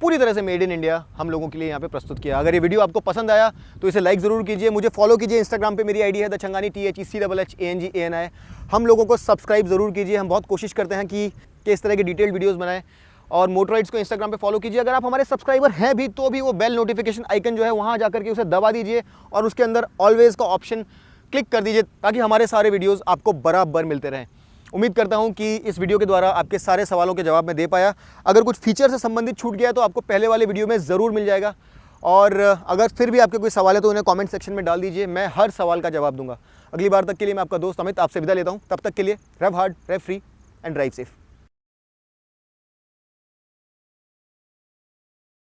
पूरी तरह से मेड इन इंडिया हम लोगों के लिए यहाँ पे प्रस्तुत किया। अगर ये वीडियो आपको पसंद आया तो इसे लाइक ज़रूर कीजिए, मुझे फॉलो कीजिए, इंस्टाग्राम पे मेरी आईडी है दछंगानी THECHHANGANI। हम लोगों को सब्सक्राइब ज़रूर कीजिए, हम बहुत कोशिश करते हैं कि इस तरह के डिटेल्ड वीडियोज़ बनाएं। और मोटराइड्स को इंस्टाग्राम पे फॉलो कीजिए। अगर आप हमारे सब्सक्राइबर हैं भी तो भी वो बेल नोटिफिकेशन आइकन जो है वहाँ जा करके उसे दबा दीजिए और उसके अंदर ऑलवेज़ का ऑप्शन क्लिक कर दीजिए ताकि हमारे सारे वीडियोज़ आपको बराबर मिलते रहें। उम्मीद करता हूं कि इस वीडियो के द्वारा आपके सारे सवालों के जवाब मैं दे पाया। अगर कुछ फीचर से संबंधित छूट गया तो आपको पहले वाले वीडियो में ज़रूर मिल जाएगा, और अगर फिर भी आपके कोई सवाल है तो उन्हें कमेंट सेक्शन में डाल दीजिए, मैं हर सवाल का जवाब दूंगा। अगली बार तक के लिए मैं आपका दोस्त अमित आपसे विदा लेता हूं। तब तक के लिए rev hard, rev free and drive safe.